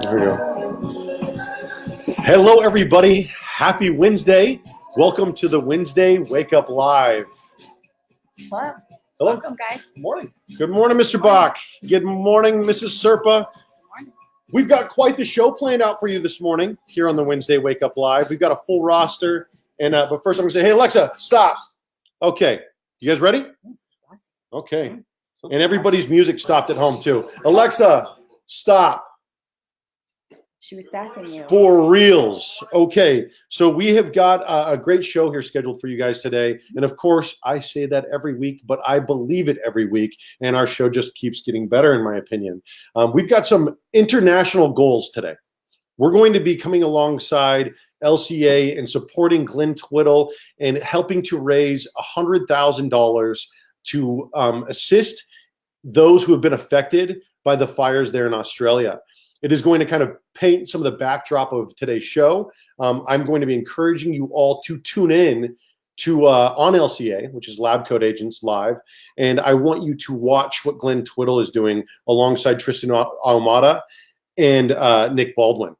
Here we go. Hello, everybody. Happy Wednesday. Welcome to the Wednesday Wake Up Live. Hello. Hello. Welcome, guys. Good morning. Good morning, Mr. Bach. Good morning, Mrs. Serpa. We've got quite the show planned out for you this morning here on the Wednesday Wake Up Live. We've got a full roster. And but first I'm going to say, hey, Alexa, stop. Okay. You guys ready? Okay. And everybody's music stopped at home, too. Alexa, stop. She was sassing you. For reals. Okay. So we have got a great show here scheduled for you guys today. And of course, I say that every week, but I believe it every week. And our show just keeps getting better, in my opinion. We've got some international goals today. We're going to be coming alongside LCA and supporting Glenn Twiddle and helping to raise $100,000 to assist those who have been affected by the fires there in Australia. It is going to kind of paint some of the backdrop of today's show. I'm going to be encouraging you all to tune in to on LCA, which is Lab Coat Agents Live, and I want you to watch what Glenn Twiddle is doing alongside Tristan Ahumada and Nick Baldwin.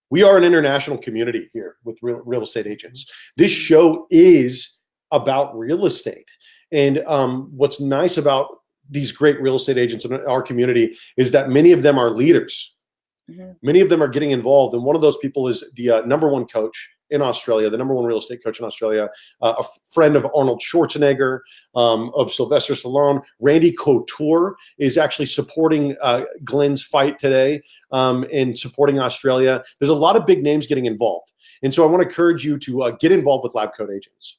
We are an international community here with real estate agents. This show is about real estate. And what's nice about these great real estate agents in our community is that many of them are leaders. Mm-hmm. Many of them are getting involved. And one of those people is the number one coach in Australia, the number one real estate coach in Australia, a friend of Arnold Schwarzenegger, of Sylvester Stallone. Randy Couture is actually supporting Glenn's fight today and supporting Australia. There's a lot of big names getting involved. And so I want to encourage you to get involved with Lab Coat Agents.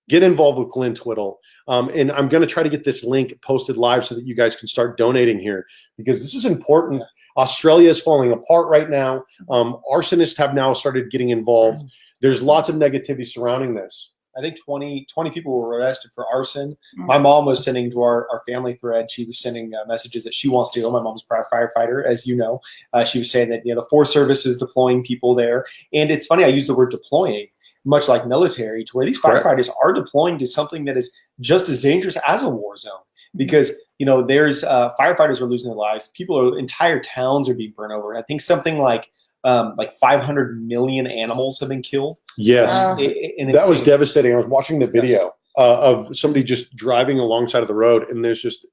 Get involved with Glenn Twiddle. And I'm going to try to get this link posted live so that you guys can start donating here because this is important. Australia is falling apart right now. Arsonists have now started getting involved. There's lots of negativity surrounding this. I think 20 people were arrested for arson. My mom was sending to our family thread. She was sending messages that she wants to go. My mom's a proud firefighter, as you know. She was saying that the Forest Service is deploying people there. And it's funny, I use the word deploying, much like military, to where these firefighters are deploying to something that is just as dangerous as a war zone. Because, there's firefighters are losing their lives. Entire towns are being burned over. I think something like 500 million animals have been killed. Yes. That was devastating. I was watching the video of somebody just driving alongside of the road, and there's just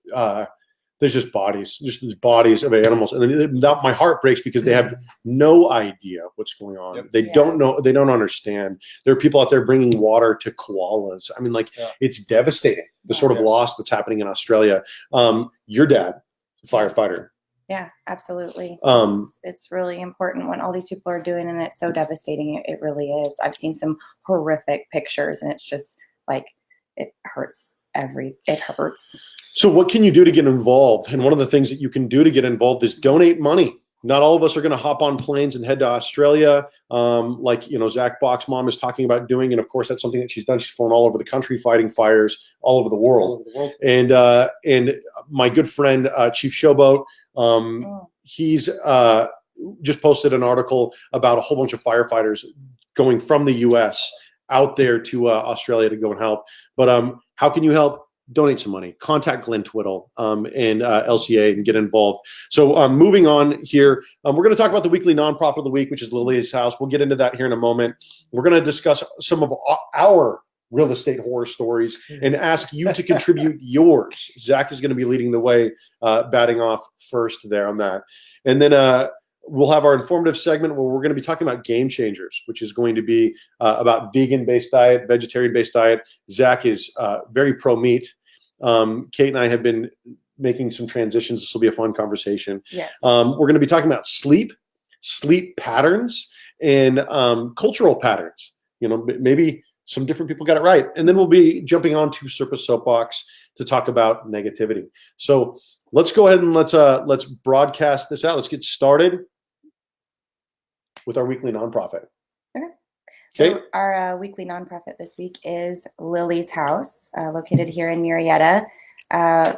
bodies of animals. And then my heart breaks because they have no idea what's going on. Yep. They don't know. They don't understand. There are people out there bringing water to koalas. I mean, it's devastating, the sort of loss that's happening in Australia. Your dad, a firefighter. Yeah, absolutely. It's really important when all these people are doing, and it's so devastating. It really is. I've seen some horrific pictures, and it's just it hurts. It hurts. So what can you do to get involved? And one of the things that you can do to get involved is donate money. Not all of us are going to hop on planes and head to Australia, Zach Bach's mom is talking about doing. And of course, that's something that she's done. She's flown all over the country fighting fires all over the world. And my good friend, Chief Showboat, he's just posted an article about a whole bunch of firefighters going from the U.S. out there to Australia to go and help. But how can you help? Donate some money. Contact Glenn Twiddle and LCA and get involved. So moving on here, we're going to talk about the weekly nonprofit of the week, which is Lilly's House. We'll get into that here in a moment. We're going to discuss some of our real estate horror stories and ask you to contribute yours. Zach is going to be leading the way, batting off first there on that. And then we'll have our informative segment where we're going to be talking about game changers, which is going to be about vegan-based diet, vegetarian-based diet. Zach is very pro-meat. Kate and I have been making some transitions. This will be a fun conversation. Yes. We're going to be talking about sleep patterns, and cultural patterns. Maybe some different people got it right. And then we'll be jumping on to Serpa Soapbox to talk about negativity. So let's go ahead and let's broadcast this out. Let's get started with our weekly nonprofit. Okay. So our weekly nonprofit this week is Lilly's House, located here in Murrieta,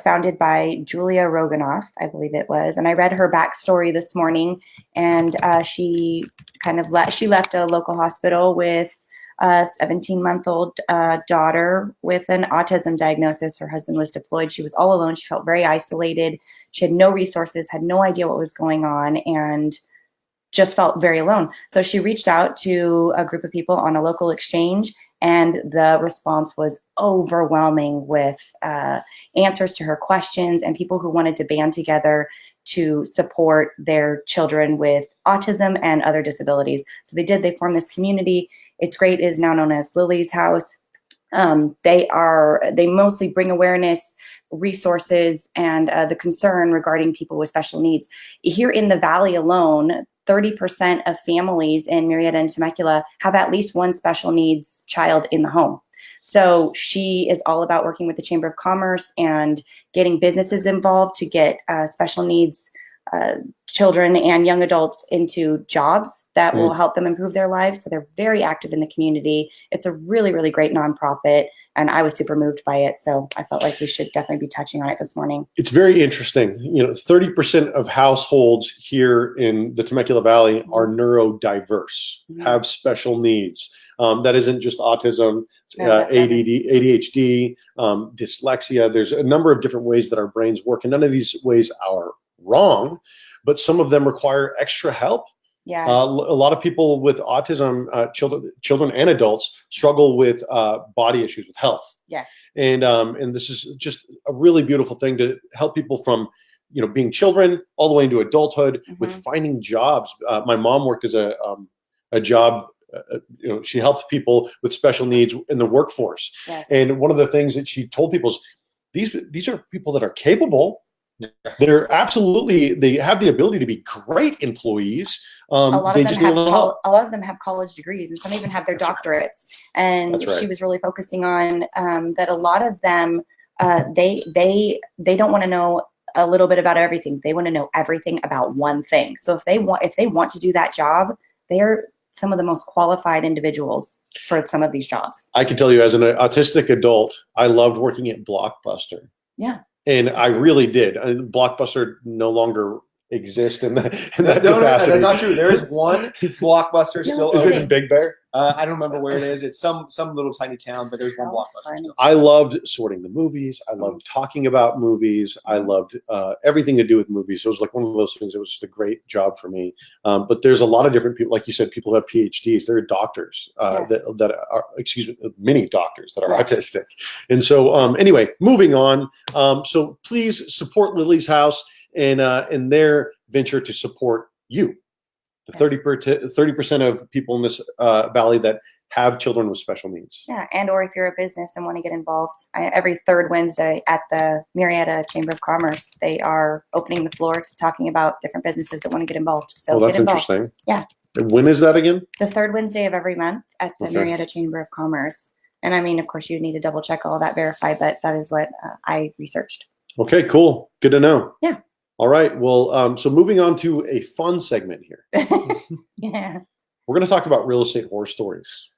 founded by Julia Roganoff, I believe it was. And I read her backstory this morning, and she left a local hospital with a 17-month-old daughter with an autism diagnosis. Her husband was deployed. She was all alone. She felt very isolated. She had no resources, had no idea what was going on, and just felt very alone. So she reached out to a group of people on a local exchange, and the response was overwhelming with answers to her questions and people who wanted to band together to support their children with autism and other disabilities. So they did. They formed this community. It's great. It is now known as Lilly's House. They mostly bring awareness, resources, and the concern regarding people with special needs. Here in the Valley alone, 30% of families in Murrieta and Temecula have at least one special needs child in the home. So she is all about working with the Chamber of Commerce and getting businesses involved to get special needs children and young adults into jobs that will help them improve their lives. So they're very active in the community. It's a really, really great nonprofit, and I was super moved by it. So I felt like we should definitely be touching on it this morning. It's very interesting. 30% of households here in the Temecula Valley are neurodiverse, have special needs. That isn't just autism, ADHD, dyslexia. There's a number of different ways that our brains work, and none of these ways are wrong, but some of them require extra help. Yeah. A lot of people with autism, children and adults, struggle with body issues, with health. Yes. And this is just a really beautiful thing to help people from being children all the way into adulthood with finding jobs. My mom worked as a job. She helped people with special needs in the workforce. Yes. And one of the things that she told people is these are people that are capable. They have the ability to be great employees. A lot of them have college degrees, and some even have their doctorates. And she was really focusing on that a lot of them they don't want to know a little bit about everything. They want to know everything about one thing. So if they want to do that job, they are some of the most qualified individuals for some of these jobs. I can tell you, as an autistic adult, I loved working at Blockbuster. Yeah. And I really did. Blockbuster no longer exists in that capacity. No, that's not true. There is one Blockbuster still. Is it in Big Bear? I don't remember where it is. It's some little tiny town, but there's one Blockbuster still. I loved sorting the movies. I loved talking about movies. I loved everything to do with movies. So it was like one of those things. It was just a great job for me. But there's a lot of different people, like you said, people who have PhDs. There are doctors that are, many doctors that are autistic. And so anyway, moving on. So please support Lilly's House and their venture to support you. The 30% of people in this valley that have children with special needs. Yeah, and or if you're a business and want to get involved, every third Wednesday at the Murrieta Chamber of Commerce, they are opening the floor to talking about different businesses that want to get involved. So that's get involved. Interesting. Yeah. And when is that again? The third Wednesday of every month at the Murrieta Chamber of Commerce. And I mean, of course, you need to double check all that, verify, but that is what I researched. Okay, cool. Good to know. Yeah. All right. Well, so moving on to a fun segment here. Yeah. We're going to talk about real estate horror stories.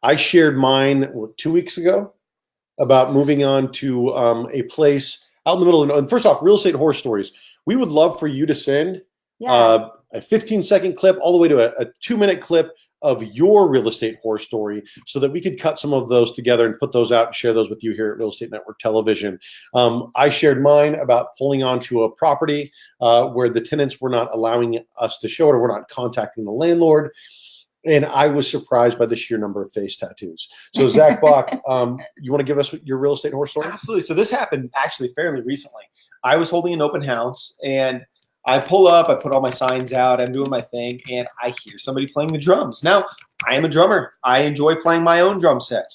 I shared mine 2 weeks ago about moving on to a place out in the middle of. And first off, real estate horror stories. We would love for you to send a 15-second clip all the way to a 2-minute clip of your real estate horror story so that we could cut some of those together and put those out and share those with you here at Real Estate Network Television. I shared mine about pulling onto a property where the tenants were not allowing us to show it, or we're not contacting the landlord. And I was surprised by the sheer number of face tattoos. So Zach Bach, you want to give us your real estate horror story? Absolutely. So this happened actually fairly recently. I was holding an open house, and I pull up, I put all my signs out, I'm doing my thing, and I hear somebody playing the drums. Now, I am a drummer. I enjoy playing my own drum set.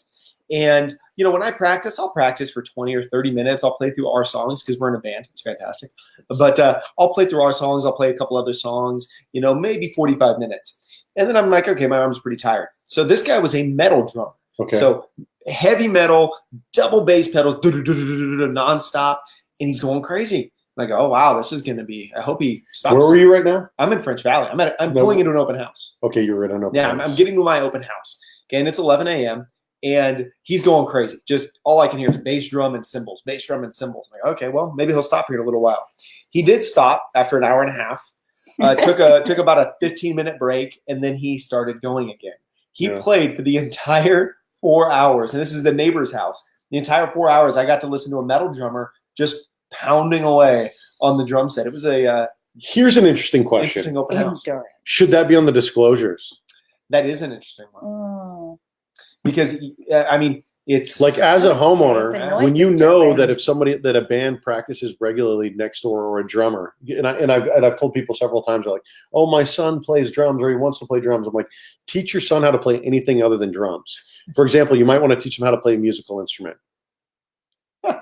And, when I practice, I'll practice for 20 or 30 minutes. I'll play through our songs because we're in a band. It's fantastic. But I'll play through our songs. I'll play a couple other songs, maybe 45 minutes. And then I'm like, okay, my arm's pretty tired. So this guy was a metal drummer. Okay. So heavy metal, double bass pedals, nonstop, and he's going crazy. And I go, oh, wow, this is going to be, I hope he stops. Where were you right now? I'm in French Valley. I'm pulling into an open house. Okay, you're in an open house. Yeah, I'm getting to my open house. Okay, and it's 11 a.m., and he's going crazy. Just all I can hear is bass drum and cymbals, bass drum and cymbals. I'm like, okay, well, maybe he'll stop here in a little while. He did stop after an hour and a half. Took about a 15-minute break, and then he started going again. He Yeah. played for the entire 4 hours, and this is the neighbor's house. The entire 4 hours, I got to listen to a metal drummer just pounding away on the drum set. It was a Here's an interesting question. interesting open house. Endurance. Should that be on the disclosures? That is an interesting one Oh. because I mean, it's Like as a It's homeowner, a noise when you know that disturbance. if a band practices regularly next door or a drummer, and I've told people several times, they're like, oh, my son plays drums or he wants to play drums. I'm like, teach your son how to play anything other than drums. For example, you might want to teach him how to play a musical instrument.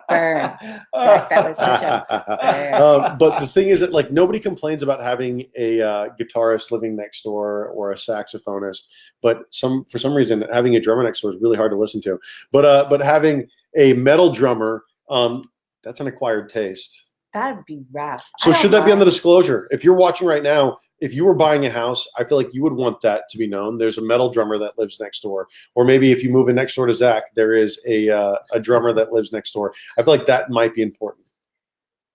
Burn. Zach, that was such a But the thing is that like nobody complains about having a guitarist living next door or a saxophonist, but for some reason having a drummer next door is really hard to listen to. But having a metal drummer, that's an acquired taste. That would be rough. So should that be on the disclosure? If you're watching right now, if you were buying a house, I feel like you would want that to be known. There's a metal drummer that lives next door, or maybe if you move in next door to Zach, there is a drummer that lives next door. I feel like that might be important.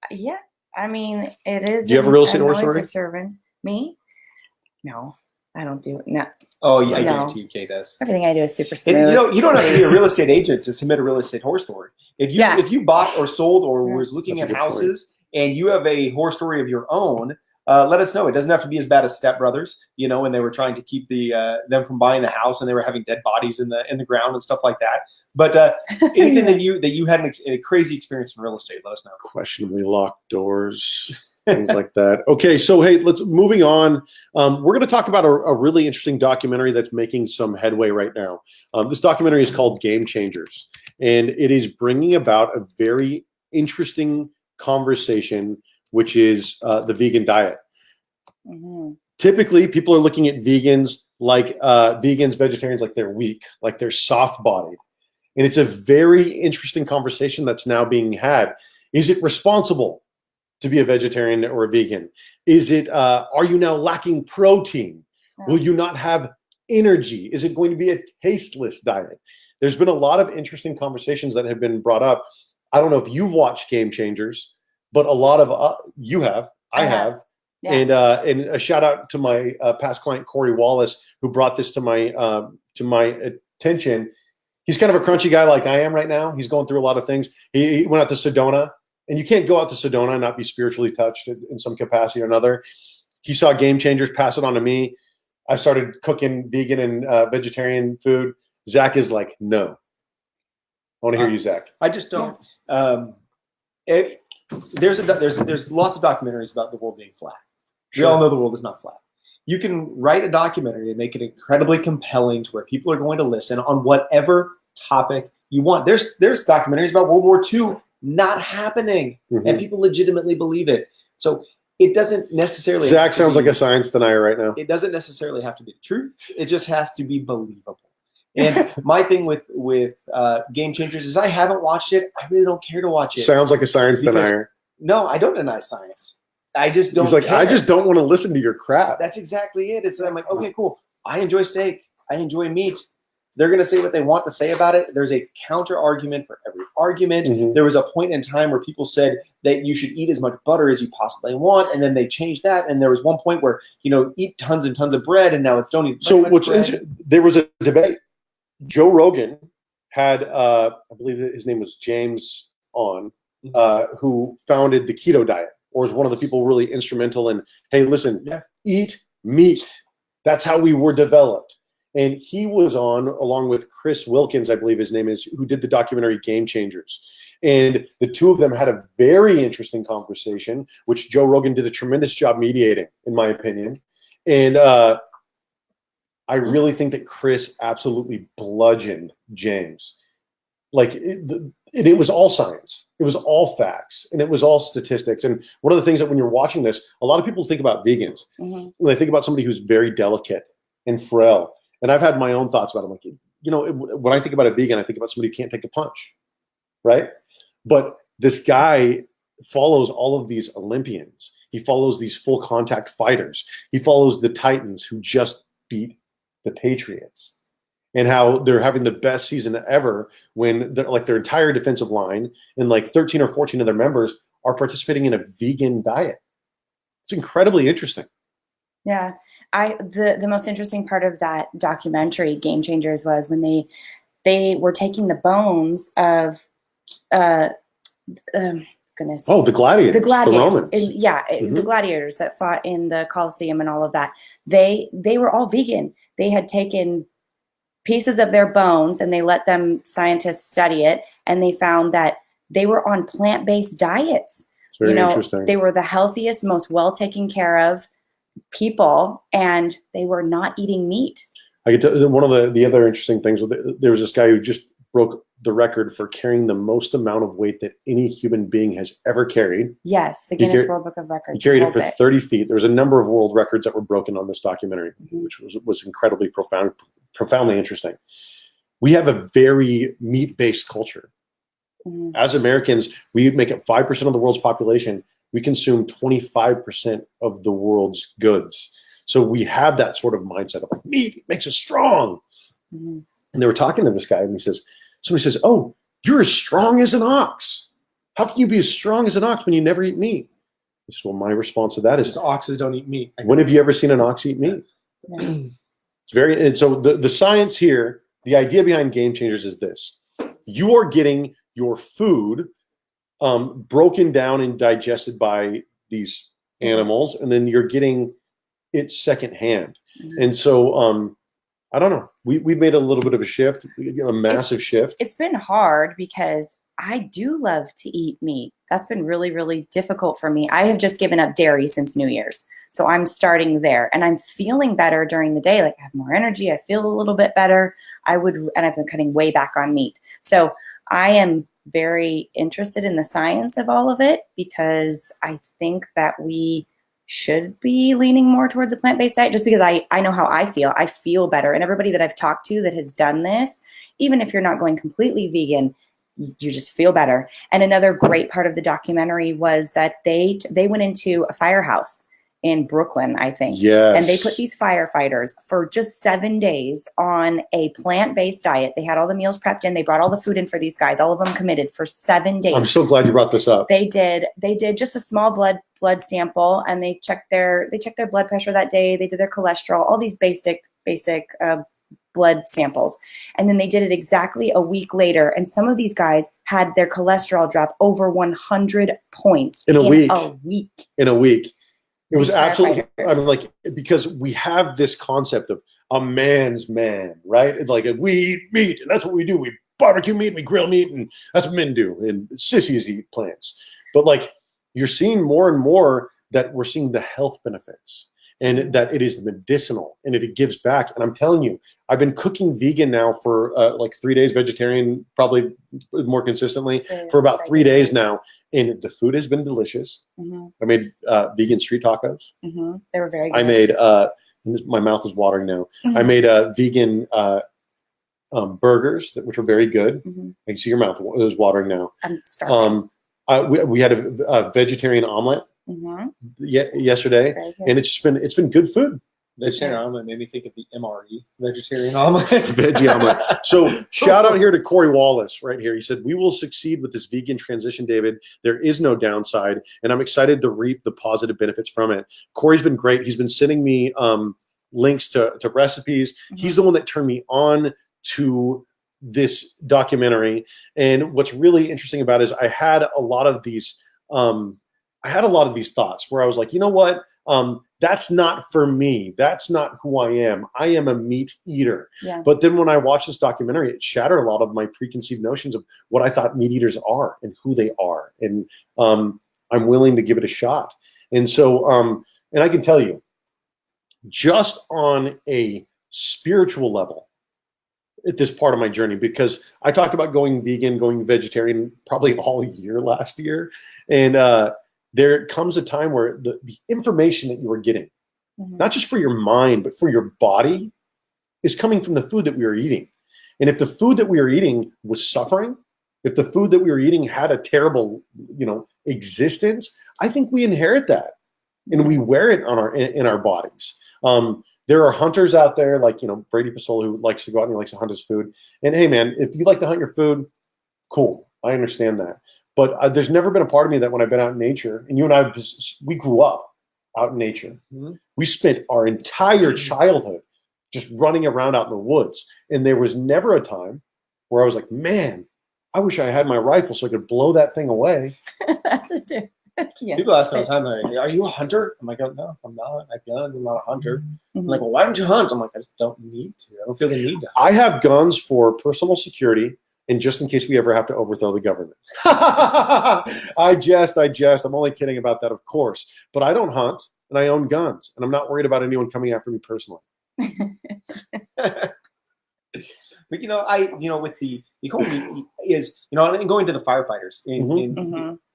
Yeah, I mean, it is. Do you have a real estate horse noise story? disturbance. Me? No, I don't do it. No, Oh yeah, I No. guarantee you, Kay does. everything I do is super And, smooth. you don't have to be a real estate agent to submit a real estate horror story. If you Yeah. if you bought or sold or Yeah. was looking That's a at good point. houses and you have a horror story of your own, let us know. It doesn't have to be as bad as Step Brothers, when they were trying to keep them from buying the house and they were having dead bodies in the ground and stuff like that. But anything Yeah. that you had a crazy experience in real estate, let us know. Questionably locked doors, things like that. Okay, so hey, moving on. We're going to talk about a really interesting documentary that's making some headway right now. This documentary is called Game Changers, and it is bringing about a very interesting conversation, which is the vegan diet. Mhm. Typically, people are looking at vegans, vegetarians, like they're weak, like they're soft-bodied. And it's a very interesting conversation that's now being had. Is it responsible to be a vegetarian or a vegan? Is it, are you now lacking protein? Will you not have energy? Is it going to be a tasteless diet? There's been a lot of interesting conversations that have been brought up. I don't know if you've watched Game Changers, but a lot of you have. I have. Yeah. And a shout out to my past client Corey Wallace, who brought this to my attention. He's kind of a crunchy guy like I am right now. He's going through a lot of things. He went out to Sedona, and you can't go out to Sedona and not be spiritually touched in some capacity or another. He saw Game Changers, pass it on to me. I started cooking vegan and vegetarian food. Zach is like, no. I want to hear you, Zach. I just don't. There's lots of documentaries about the world being flat. We all know the world is not flat. You can write a documentary and make it incredibly compelling to where people are going to listen on whatever topic you want. There's documentaries about World War II not happening, and people legitimately believe it. So it doesn't necessarily. Zach sounds like a science denier right now. It doesn't necessarily have to be the truth. It just has to be believable. And my thing with Game Changers is I haven't watched it. I really don't care to watch it. Sounds like a science denier. No, I don't deny science. I just don't. He's like, care. I just don't want to listen to your crap. That's exactly it. I'm like, okay, cool. I enjoy steak. I enjoy meat. They're going to say what they want to say about it. There's a counter argument for every argument. There was a point in time where people said that you should eat as much butter as you possibly want, and then they changed that. And there was one point where eat tons and tons of bread, and now it's don't eat. So there was a debate. Joe Rogan had, I believe his name was James on, who founded the keto diet, or is one of the people really instrumental in, hey, listen, eat meat. That's how we were developed. And he was on, along with Chris Wilkins, I believe his name is, who did the documentary Game Changers. And the two of them had a very interesting conversation, which Joe Rogan did a tremendous job mediating, in my opinion. And I really think that Chris absolutely bludgeoned James. Like, it was all science. It was all facts. And it was all statistics. And one of the things that when you're watching this, a lot of people think about vegans. When they think about somebody who's very delicate and frail. And I've had my own thoughts about it. I'm like, when I think about a vegan, I think about somebody who can't take a punch, right? But this guy follows all of these Olympians. He follows these full contact fighters. He follows the Titans who just beat the Patriots, and how they're having the best season ever when their entire defensive line and like 13 or 14 of their members are participating in a vegan diet. It's incredibly interesting. Yeah. The most interesting part of that documentary, Game Changers, was when they were taking the bones of goodness. Oh, the gladiators. The gladiators. The Romans. The gladiators that fought in the Colosseum and all of that. They were all vegan. They had taken pieces of their bones and they let them scientists study it, and they found that they were on plant-based diets. It's very interesting. They were the healthiest, most well taken care of people, and they were not eating meat. I could tell one of the other interesting things. There was this guy who just broke the record for carrying the most amount of weight that any human being has ever carried. Yes, the Guinness World Book of Records. He carried it for 30 feet. There was a number of world records that were broken on this documentary, which was incredibly profoundly interesting. We have a very meat-based culture. As Americans, we make up 5% of the world's population. We consume 25% of the world's goods. So we have that sort of mindset of like, meat makes us strong. And they were talking to this guy, and somebody says, "Oh, you're as strong as an ox. How can you be as strong as an ox when you never eat meat?" I said, well, my response to that is, oxes don't eat meat. When have you ever seen an ox eat meat? And so the science here, the idea behind Game Changers is this: you are getting your food broken down and digested by these animals, and then you're getting it secondhand. And so I don't know. We've made a little bit of a shift, a massive shift. It's been hard because I do love to eat meat. That's been really, really difficult for me. I have just given up dairy since New Year's. So I'm starting there, and I'm feeling better during the day. Like, I have more energy. I feel a little bit better. And I've been cutting way back on meat. So I am very interested in the science of all of it, because I think that we should be leaning more towards a plant-based diet, just because I know how I feel. I feel better. And everybody that I've talked to that has done this, even if you're not going completely vegan, you just feel better. And another great part of the documentary was that they went into a firehouse in Brooklyn, I think. Yes. And they put these firefighters for just 7 days on a plant-based diet. They had all the meals prepped in. They brought all the food in for these guys, all of them committed for 7 days. I'm so glad you brought this up. They did just a small blood sample, and they checked their blood pressure that day. They did their cholesterol, all these basic blood samples. And then they did it exactly a week later. And some of these guys had their cholesterol drop over 100 points in a week. In a week. It was absolutely, I mean, like, because we have this concept of a man's man, right? It's like, we eat meat, and that's what we do. We barbecue meat, and we grill meat, and that's what men do. And sissies eat plants. But like, you're seeing more and more that we're seeing the health benefits, and that it is medicinal, and it gives back. And I'm telling you, I've been cooking vegan now for like 3 days, vegetarian probably more consistently for about 3 days now. And the food has been delicious. I made vegan street tacos. They were very good. I made, my mouth is watering now. I made vegan burgers, which were very good. I can see your mouth is watering now. I'm starving. We had a vegetarian omelet yesterday, and it's been good food. Vegetarian omelet made me think of the MRE, vegetarian omelet. Veggie omelet. So shout out here to Corey Wallace right here. He said, "We will succeed with this vegan transition, David. There is no downside, and I'm excited to reap the positive benefits from it." Corey's been great. He's been sending me links to recipes. He's the one that turned me on to this documentary. And what's really interesting about it is I had a lot of these thoughts where I was like, you know what? That's not for me. That's not who I am. I am a meat eater. Yeah. But then when I watched this documentary, it shattered a lot of my preconceived notions of what I thought meat eaters are and who they are. And I'm willing to give it a shot. And so, and I can tell you, just on a spiritual level, at this part of my journey, because I talked about going vegan, going vegetarian probably all year last year. And there comes a time where the information that you are getting, not just for your mind, but for your body, is coming from the food that we are eating. And if the food that we are eating was suffering, if the food that we were eating had a terrible, existence, I think we inherit that and we wear it on in our bodies. There are hunters out there like, Brady Pasola, who likes to go out and he likes to hunt his food. And hey, man, if you like to hunt your food, cool. I understand that. But there's never been a part of me that when I've been out in nature, and you and I, we grew up out in nature. Mm-hmm. We spent our entire childhood just running around out in the woods. And there was never a time where I was like, man, I wish I had my rifle so I could blow that thing away. That's a different. Yeah. People ask me all the time, like, are you a hunter? I'm like, oh, no, I'm not. I have guns. I'm not a hunter. Mm-hmm. I'm like, well, why don't you hunt? I'm like, I just don't need to. I don't feel the need to hunt. I have guns for personal security and just in case we ever have to overthrow the government. I jest. I'm only kidding about that, of course. But I don't hunt and I own guns and I'm not worried about anyone coming after me personally. But with the whole is and going to the firefighters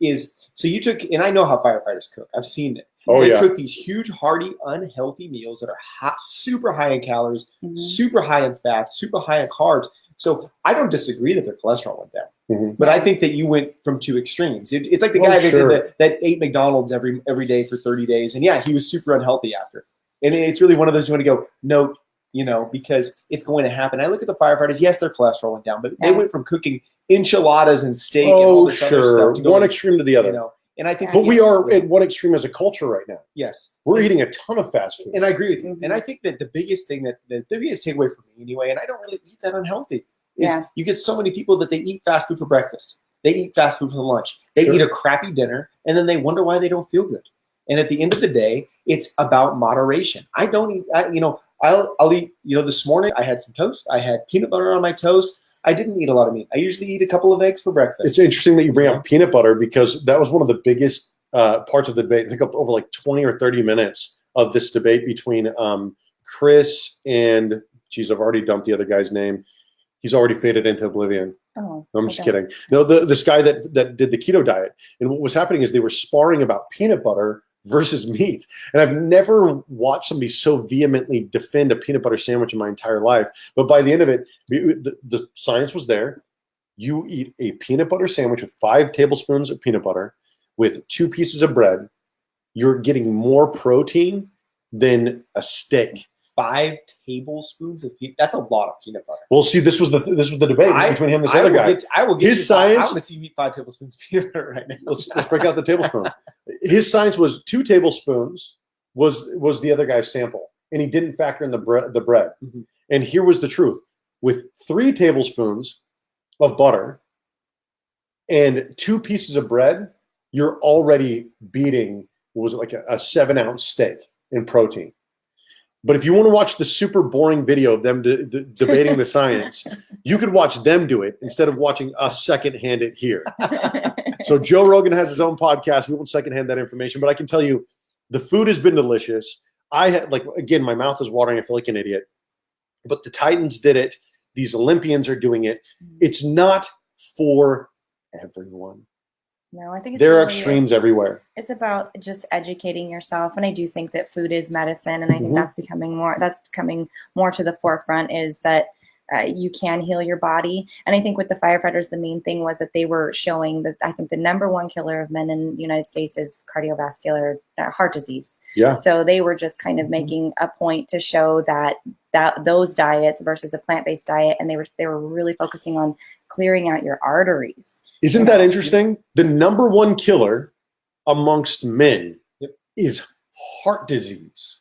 is so you took, and I know how firefighters cook. I've seen it. They cook these huge, hearty, unhealthy meals that are hot, super high in calories, super high in fats, super high in carbs. So I don't disagree that their cholesterol went down, but I think that you went from two extremes. It's like the guy that ate McDonald's every day for 30 days, and he was super unhealthy after. And it's really one of those you want to go, no. Because it's going to happen. I look at the firefighters. Yes, their cholesterol went down, but they went from cooking enchiladas and steak and all this other stuff to go one extreme to the other. And I think, but we are at one extreme as a culture right now. Yes, we're eating a ton of fast food, and I agree with you. And I think that the biggest thing the biggest takeaway for me anyway, and I don't really eat that unhealthy, is you get so many people that they eat fast food for breakfast, they eat fast food for lunch, they eat a crappy dinner, and then they wonder why they don't feel good. And at the end of the day, it's about moderation. I don't eat. I'll eat, this morning I had some toast. I had peanut butter on my toast. I didn't eat a lot of meat. I usually eat a couple of eggs for breakfast. It's interesting that you bring up peanut butter because that was one of the biggest parts of the debate. I think over like 20 or 30 minutes of this debate between Chris and, I've already dumped the other guy's name. He's already faded into oblivion. Oh, I'm just kidding. No, this guy that did the keto diet. And what was happening is they were sparring about peanut butter versus meat. And I've never watched somebody so vehemently defend a peanut butter sandwich in my entire life. But by the end of it, the science was there. You eat a peanut butter sandwich with 5 tablespoons of peanut butter with 2 pieces of bread. You're getting more protein than a steak. 5 tablespoons of peanut. That's a lot of peanut butter. Well, see, this was the debate between him and this other guy. I will get his science. I want to see you eat 5 tablespoons of peanut butter right now. Let's break out the tablespoon. His science was 2 tablespoons was the other guy's sample, and he didn't factor in the bread. Mm-hmm. And here was the truth: with 3 tablespoons of butter and 2 pieces of bread, you're already beating what was it, like a 7-ounce steak in protein. But if you want to watch the super boring video of them debating the science, you could watch them do it instead of watching us secondhand it here. So Joe Rogan has his own podcast. We won't secondhand that information, but I can tell you the food has been delicious. I had again, my mouth is watering. I feel like an idiot, but the Titans did it. These Olympians are doing it. It's not for everyone. No, I think there are extremes everywhere. It's about just educating yourself, and I do think that food is medicine, and I think that's coming more to the forefront. Is that you can heal your body, and I think with the firefighters, the main thing was that they were showing that I think the number 1 killer of men in the United States is cardiovascular heart disease. Yeah. So they were just kind of making a point to show that those diets versus a plant-based diet, and they were really focusing on clearing out your arteries. Isn't that interesting? The number 1 killer amongst men is heart disease,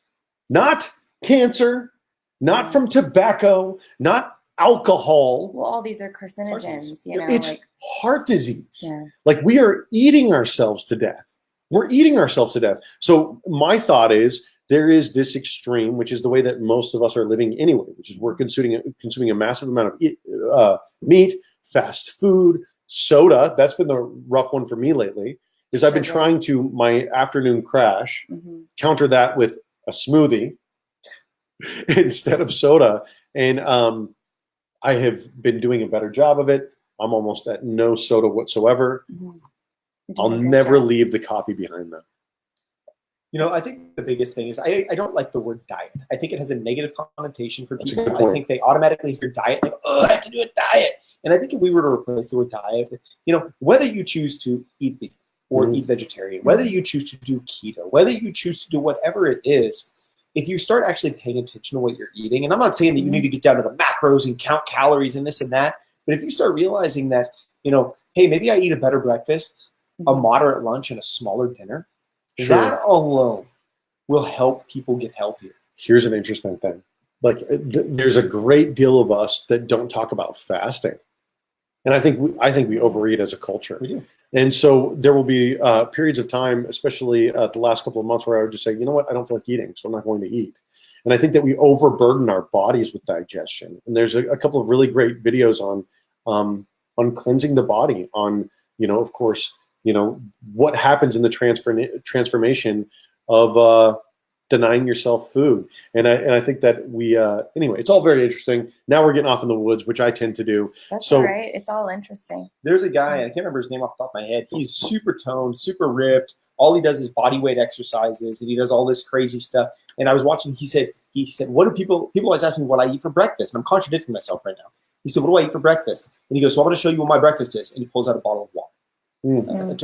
not cancer, not from tobacco, not alcohol. Well, all these are carcinogens, It's heart disease. Yeah. Like we are eating ourselves to death. We're eating ourselves to death. So my thought is there is this extreme, which is the way that most of us are living anyway, which is we're consuming a massive amount of meat, fast food, soda. That's been the rough one for me lately. Is I've been trying to my afternoon crash counter that with a smoothie instead of soda, and I have been doing a better job of it. I'm almost at no soda whatsoever. I'll never leave the coffee behind though. I think the biggest thing is I don't like the word diet. I think it has a negative connotation for people. I think they automatically hear diet like, oh, I have to do a diet. And I think if we were to replace the word diet with, whether you choose to eat vegan or eat vegetarian, whether you choose to do keto, whether you choose to do whatever it is, if you start actually paying attention to what you're eating, and I'm not saying that you need to get down to the macros and count calories and this and that, but if you start realizing that, hey, maybe I eat a better breakfast, a moderate lunch, and a smaller dinner, that alone will help people get healthier. Here's an interesting thing. Like there's a great deal of us that don't talk about fasting. And I think we overeat as a culture. We do. And so there will be periods of time, especially the last couple of months, where I would just say, you know what, I don't feel like eating, so I'm not going to eat. And I think that we overburden our bodies with digestion. And there's a couple of really great videos on cleansing the body, on, of course, what happens in the transformation of denying yourself food. And I think that anyway, it's all very interesting. Now we're getting off in the woods, which I tend to do. That's all right. It's all interesting. There's a guy, and I can't remember his name off the top of my head. He's super toned, super ripped. All he does is body weight exercises, and he does all this crazy stuff. And I was watching, he said, what do people always ask me what I eat for breakfast? And I'm contradicting myself right now. He said, what do I eat for breakfast? And he goes, so I'm going to show you what my breakfast is. And he pulls out a bottle of water,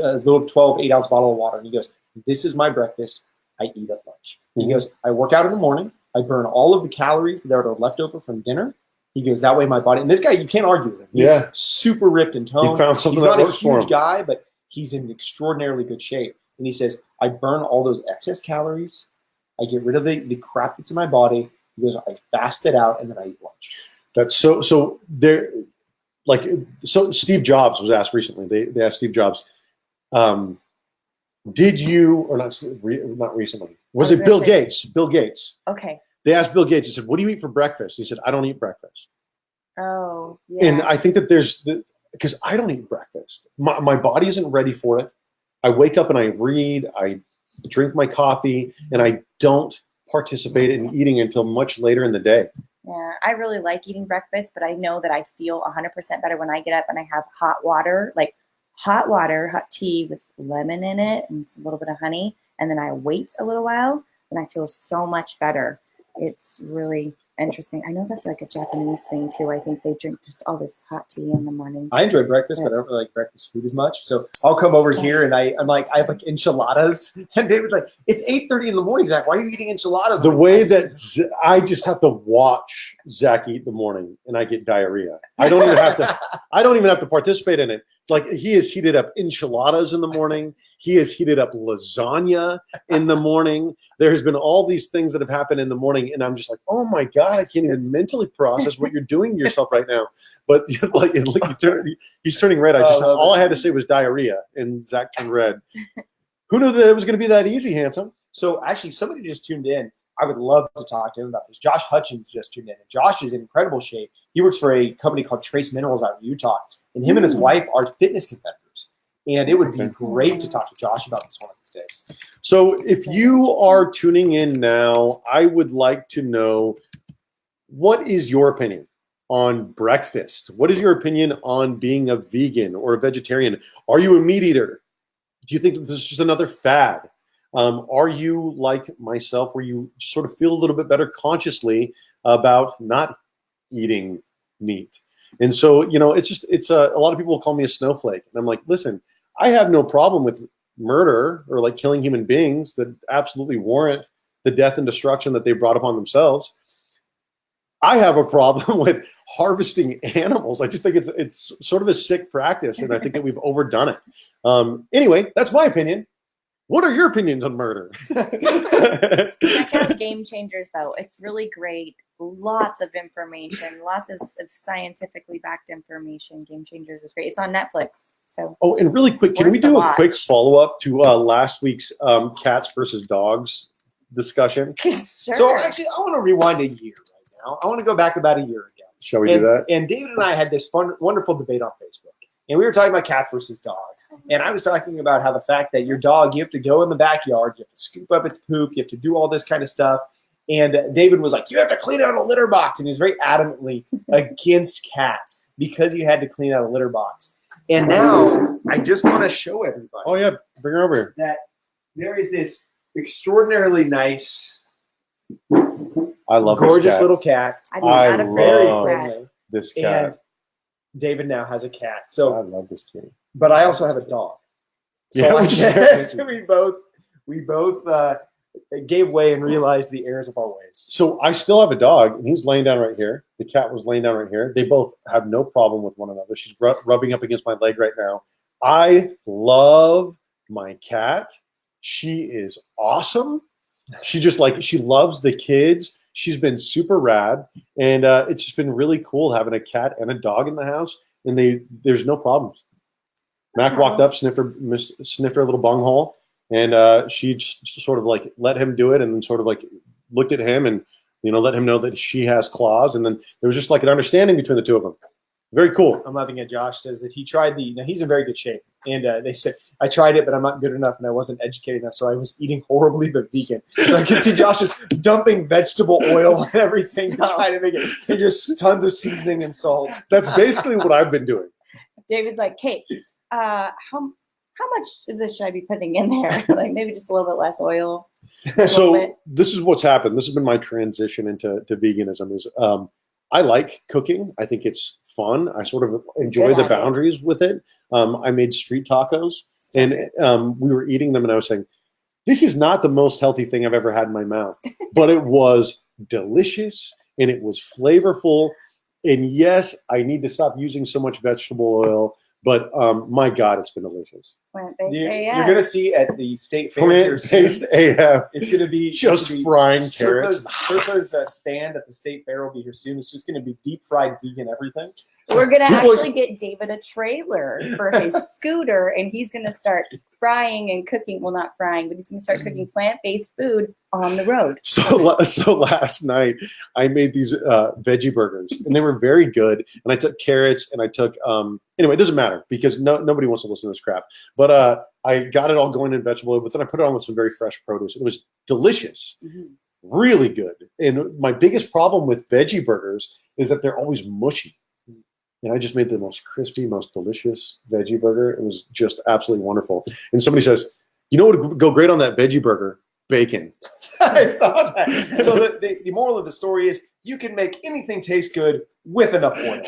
a little 8-ounce bottle of water. And he goes, this is my breakfast. I eat at lunch. He goes, I work out in the morning. I burn all of the calories that are left over from dinner. He goes, that way my body, and this guy, you can't argue with him. He's super ripped and toned. He found something he's that not a works for him. huge guy, but he's in extraordinarily good shape. And he says, I burn all those excess calories. I get rid of the crap that's in my body. He goes, I fast it out, and then I eat lunch. That's so there, so Steve Jobs was asked recently. They asked Steve Jobs, did you, or not recently, was it Bill Gates? Bill Gates. Okay. They asked Bill Gates, he said, what do you eat for breakfast? He said, I don't eat breakfast. Oh, yeah. And I think that because I don't eat breakfast. My body isn't ready for it. I wake up and I read, I drink my coffee, and I don't participate in eating until much later in the day. Yeah, I really like eating breakfast, but I know that I feel 100% better when I get up and I have hot water, hot tea with lemon in it and a little bit of honey, and then I wait a little while, and I feel so much better. It's really interesting. I know that's like a Japanese thing too. I think they drink just all this hot tea in the morning. I enjoy breakfast, but I don't really like breakfast food as much. So I'll come over here and I have like enchiladas. And David's like, it's 8:30 in the morning, Zach. Why are you eating enchiladas? The way that I just have to watch Zach eat in the morning, and I get diarrhea. I don't even have to participate in it. Like, he has heated up enchiladas in the morning. He has heated up lasagna in the morning. There has been all these things that have happened in the morning, and I'm just like, oh my God, I can't even mentally process what you're doing to yourself right now. But like, he's turning red. All I had to say was diarrhea, and Zach turned red. Who knew that it was going to be that easy, handsome? So actually, somebody just tuned in. I would love to talk to him about this. Josh Hutchins just tuned in. And Josh is in incredible shape. He works for a company called Trace Minerals out in Utah. And him and his wife are fitness competitors. And it would be great to talk to Josh about this one of these days. So if you are tuning in now, I would like to know, what is your opinion on breakfast? What is your opinion on being a vegan or a vegetarian? Are you a meat eater? Do you think that this is just another fad? Are you like myself, where you sort of feel a little bit better consciously about not eating meat? And so, it's a lot of people will call me a snowflake. And I'm like, listen, I have no problem with murder or like killing human beings that absolutely warrant the death and destruction that they brought upon themselves. I have a problem with harvesting animals. I just think it's sort of a sick practice, and I think that we've overdone it. Anyway, that's my opinion. What are your opinions on murder? Check out Game Changers, though. It's really great. Lots of information, lots of scientifically backed information. Game Changers is great. It's on Netflix. So. Oh, and really quick, can we do a quick follow-up to last week's cats versus dogs discussion? Sure. So actually, I want to rewind a year right now. I want to go back about a year ago. Shall we do that? And David and I had this wonderful debate on Facebook. And we were talking about cats versus dogs. And I was talking about how the fact that your dog, you have to go in the backyard, you have to scoop up its poop, you have to do all this kind of stuff. And David was like, you have to clean out a litter box. And he was very adamantly against cats because you had to clean out a litter box. And now I just want to show everybody. Oh, yeah. Bring her over here. That there is this extraordinarily nice, gorgeous little cat. I love this cat. And David now has a cat. So I love this kitty. But I also have a dog. So yeah, I guess we both gave way and realized the errors of our ways. So I still have a dog, and he's laying down right here. The cat was laying down right here. They both have no problem with one another. She's rubbing up against my leg right now. I love my cat. She is awesome. She just she loves the kids. She's been super rad, and it's just been really cool having a cat and a dog in the house, and there's no problems. Mac walked up, sniffed her little bunghole, and she just sort of let him do it, and then sort of looked at him and let him know that she has claws, and then there was just an understanding between the two of them. Very cool. I'm loving it. Josh says that he tried he's in very good shape. And they said, I tried it, but I'm not good enough and I wasn't educated enough. So I was eating horribly, but vegan. So I can see Josh just dumping vegetable oil and everything to try to make it. And just tons of seasoning and salt. That's basically what I've been doing. David's like, Kate, how much of this should I be putting in there? Maybe just a little bit less oil. So this is what's happened. This has been my transition into veganism is I like cooking. I think it's fun. I sort of enjoy the boundaries with it. I made street tacos, and we were eating them, and I was saying, this is not the most healthy thing I've ever had in my mouth, but it was delicious, and it was flavorful. And yes, I need to stop using so much vegetable oil, but my God, it's been delicious. Plant-based You're going to see at the state fair. Plant-based AF. It's going to be just frying carrots. Serpa's stand at the state fair will be here soon. It's just going to be deep fried vegan everything. We're going to actually get David a trailer for his scooter, and he's going to start frying and cooking. Well, not frying, but he's going to start cooking plant-based food on the road. So last night I made these veggie burgers, and they were very good. And I took carrots, and I took anyway, it doesn't matter because nobody wants to listen to this crap. But I got it all going in vegetable oil, but then I put it on with some very fresh produce. It was delicious, really good. And my biggest problem with veggie burgers is that they're always mushy. And I just made the most crispy, most delicious veggie burger. It was just absolutely wonderful. And somebody says, you know what would go great on that veggie burger? Bacon. I saw that. So the moral of the story is you can make anything taste good with enough oil.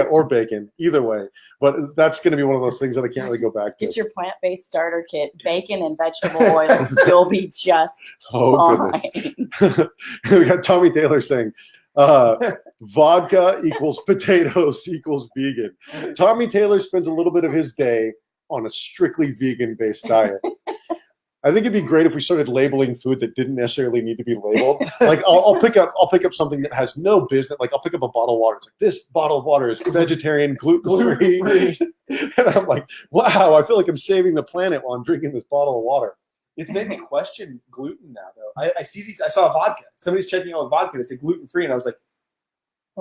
Or bacon. Either way. But that's going to be one of those things that I can't really go back to. Get your plant-based starter kit, bacon and vegetable oil. You'll be just fine. Goodness. We got Tommy Taylor saying, vodka equals potatoes equals vegan. Tommy Taylor spends a little bit of his day on a strictly vegan-based diet. I think it'd be great if we started labeling food that didn't necessarily need to be labeled. I'll pick up something that has no business. I'll pick up a bottle of water. It's this bottle of water is vegetarian, gluten-free. And I'm like, wow, I feel like I'm saving the planet while I'm drinking this bottle of water. It's made me question gluten now, though. I see these. I saw a vodka. Somebody's checking out vodka. It said gluten-free, and I was like,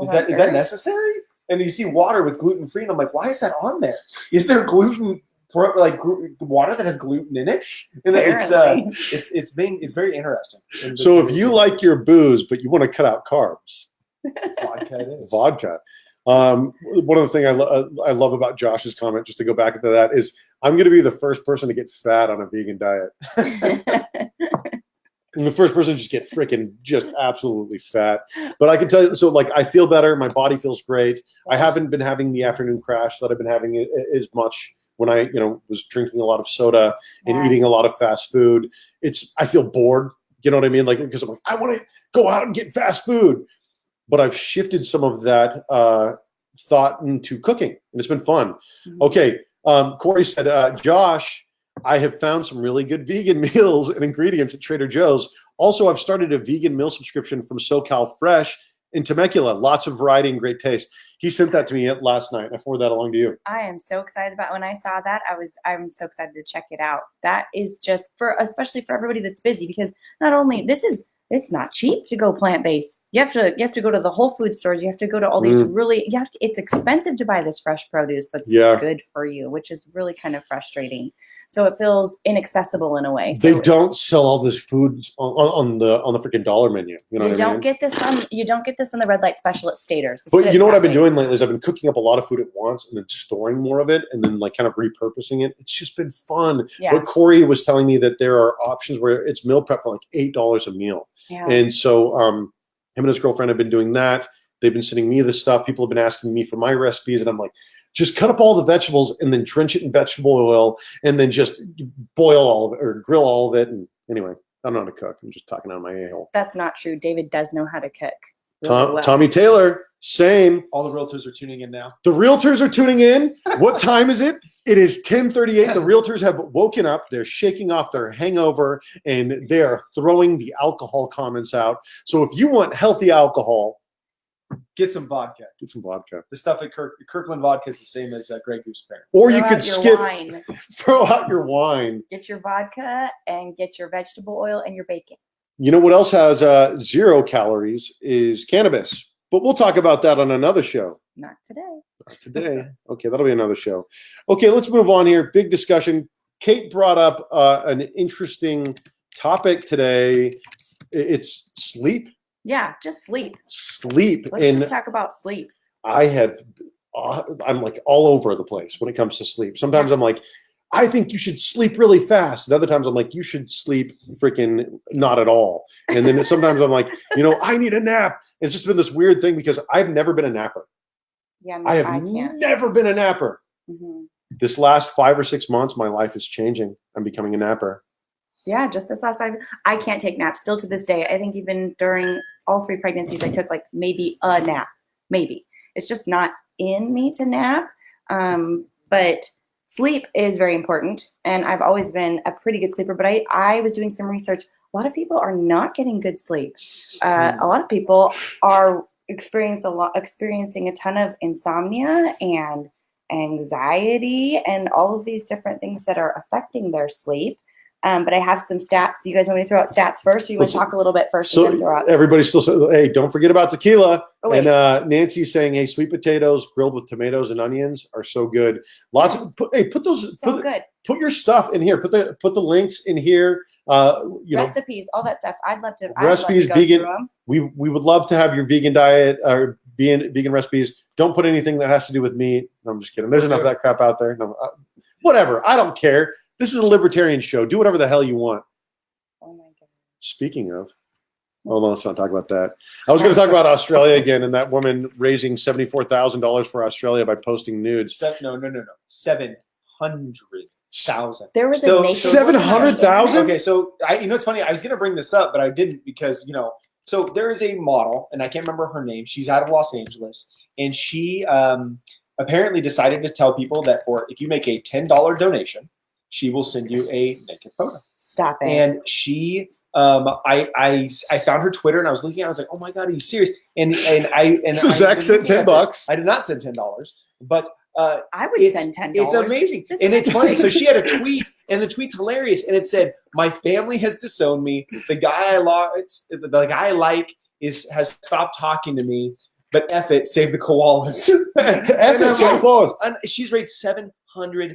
is that necessary? And you see water with gluten-free, and I'm like, why is that on there? Is there gluten? Water that has gluten in it, and it's very interesting. So if you like your booze but you want to cut out carbs, vodka it is. Vodka. One of the things I love about Josh's comment, just to go back into that, is I'm going to be the first person to get fat on a vegan diet. And the first person to just get just absolutely fat. But I can tell you, so I feel better. My body feels great. I haven't been having the afternoon crash that I've been having as much when I, was drinking a lot of soda and eating a lot of fast food. I feel bored. You know what I mean? Because I'm like, I want to go out and get fast food. But I've shifted some of that thought into cooking, and it's been fun. Mm-hmm. Okay, Corey said, Josh, I have found some really good vegan meals and ingredients at Trader Joe's. Also, I've started a vegan meal subscription from SoCal Fresh in Temecula. Lots of variety and great taste. He sent that to me last night. I forwarded that along to you. I am so excited about when I saw that. I'm so excited to check it out. That is just especially for everybody that's busy, because not only it's not cheap to go plant-based. You have to go to the Whole Food stores. You have to go to all these it's expensive to buy this fresh produce that's good for you, which is really kind of frustrating. So it feels inaccessible in a way. They don't sell all this food on the freaking dollar menu. You don't get this on the red light special at Staters. But you know what I've been doing lately is I've been cooking up a lot of food at once and then storing more of it and then kind of repurposing it. It's just been fun. Yeah. But Corey was telling me that there are options where it's meal prep for $8 a meal. Yeah. And so him and his girlfriend have been doing that. They've been sending me this stuff. People have been asking me for my recipes, and I'm like, just cut up all the vegetables and then drench it in vegetable oil and then just boil all of it or grill all of it. And anyway, I don't know how to cook. I'm just talking out of my a-hole. That's not true. David does know how to cook. really well. Tommy Taylor, same. All the realtors are tuning in now. The realtors are tuning in. What time is it? It is 10:38. The realtors have woken up. They're shaking off their hangover, and they are throwing the alcohol comments out. So if you want healthy alcohol, get some vodka. Get some vodka. The stuff at Kirkland vodka is the same as Grey Goose Parent. Or Throw you could out your skip. wine. Throw out your wine. Get your vodka and get your vegetable oil and your bacon. You know what else has 0 calories is cannabis. But we'll talk about that on another show. Not today. Not today. Okay, that'll be another show. Okay, let's move on here. Big discussion. Kate brought up an interesting topic today. It's sleep. Yeah, just sleep. Sleep. Let's and just talk about sleep. I'm like all over the place when it comes to sleep. Sometimes I'm like, I think you should sleep really fast. And other times I'm like, you should sleep freaking not at all. And then sometimes I'm like, I need a nap. And it's just been this weird thing because I've never been a napper. Yeah, I have can't. never been a napper. Mm-hmm. This last 5 or 6 months, my life is changing. I'm becoming a napper. Yeah, just this last 5. I can't take naps still to this day. I think even during all 3 pregnancies, I took like maybe a nap. Maybe. It's just not in me to nap. But sleep is very important. And I've always been a pretty good sleeper. But I was doing some research. A lot of people are not getting good sleep. A lot of people are experiencing a ton of insomnia and anxiety and all of these different things that are affecting their sleep. But I have some stats. You guys want me to throw out stats first, or you want to talk a little bit first and then throw out? Everybody's still saying, hey, don't forget about tequila. Oh, and Nancy's saying, hey, sweet potatoes grilled with tomatoes and onions are so good. Put your stuff in here. Put the links in here. Recipes, all that stuff. I'd love to. Recipes, vegan. We would love to have your vegan diet or vegan recipes. Don't put anything that has to do with meat. No, I'm just kidding. There's enough of that crap out there. No, whatever. I don't care. This is a libertarian show. Do whatever the hell you want. Oh my God. Speaking of, no, let's not talk about that. I was going to talk about Australia again and that woman raising $74,000 for Australia by posting nudes. No. 700,000. There was a naked 700,000? Okay, so it's funny. I was going to bring this up, but I didn't because So there is a model, and I can't remember her name. She's out of Los Angeles, and she apparently decided to tell people that if you make a $10 donation, she will send you a naked photo. Stop it. And she, I found her Twitter, and I was looking. I was like, oh my God, are you serious? So Zach sent $10. I did not send $10, but I would send $10. It's amazing, and it's funny. So she had a tweet, and the tweet's hilarious, and it said, "My family has disowned me. The guy I like has stopped talking to me. But F it, save the koalas. F it, save the koalas." And she's raised $700,000,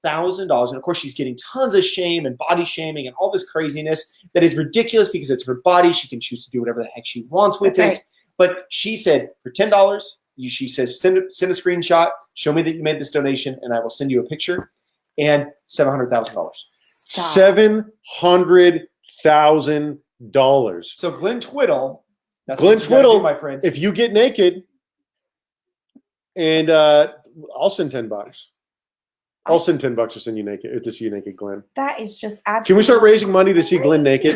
and of course she's getting tons of shame and body shaming and all this craziness that is ridiculous because it's her body. She can choose to do whatever the heck she wants with That's it. Right. But she said for $10, she says send a screenshot, show me that you made this donation, and I will send you a picture. And $700,000. $700,000. So Glenn Twiddle, my friend. If you get naked, and I'll send $10. I'll send $10 to see you naked, Glenn. That is just absolutely. Can we start raising money to see Glenn naked?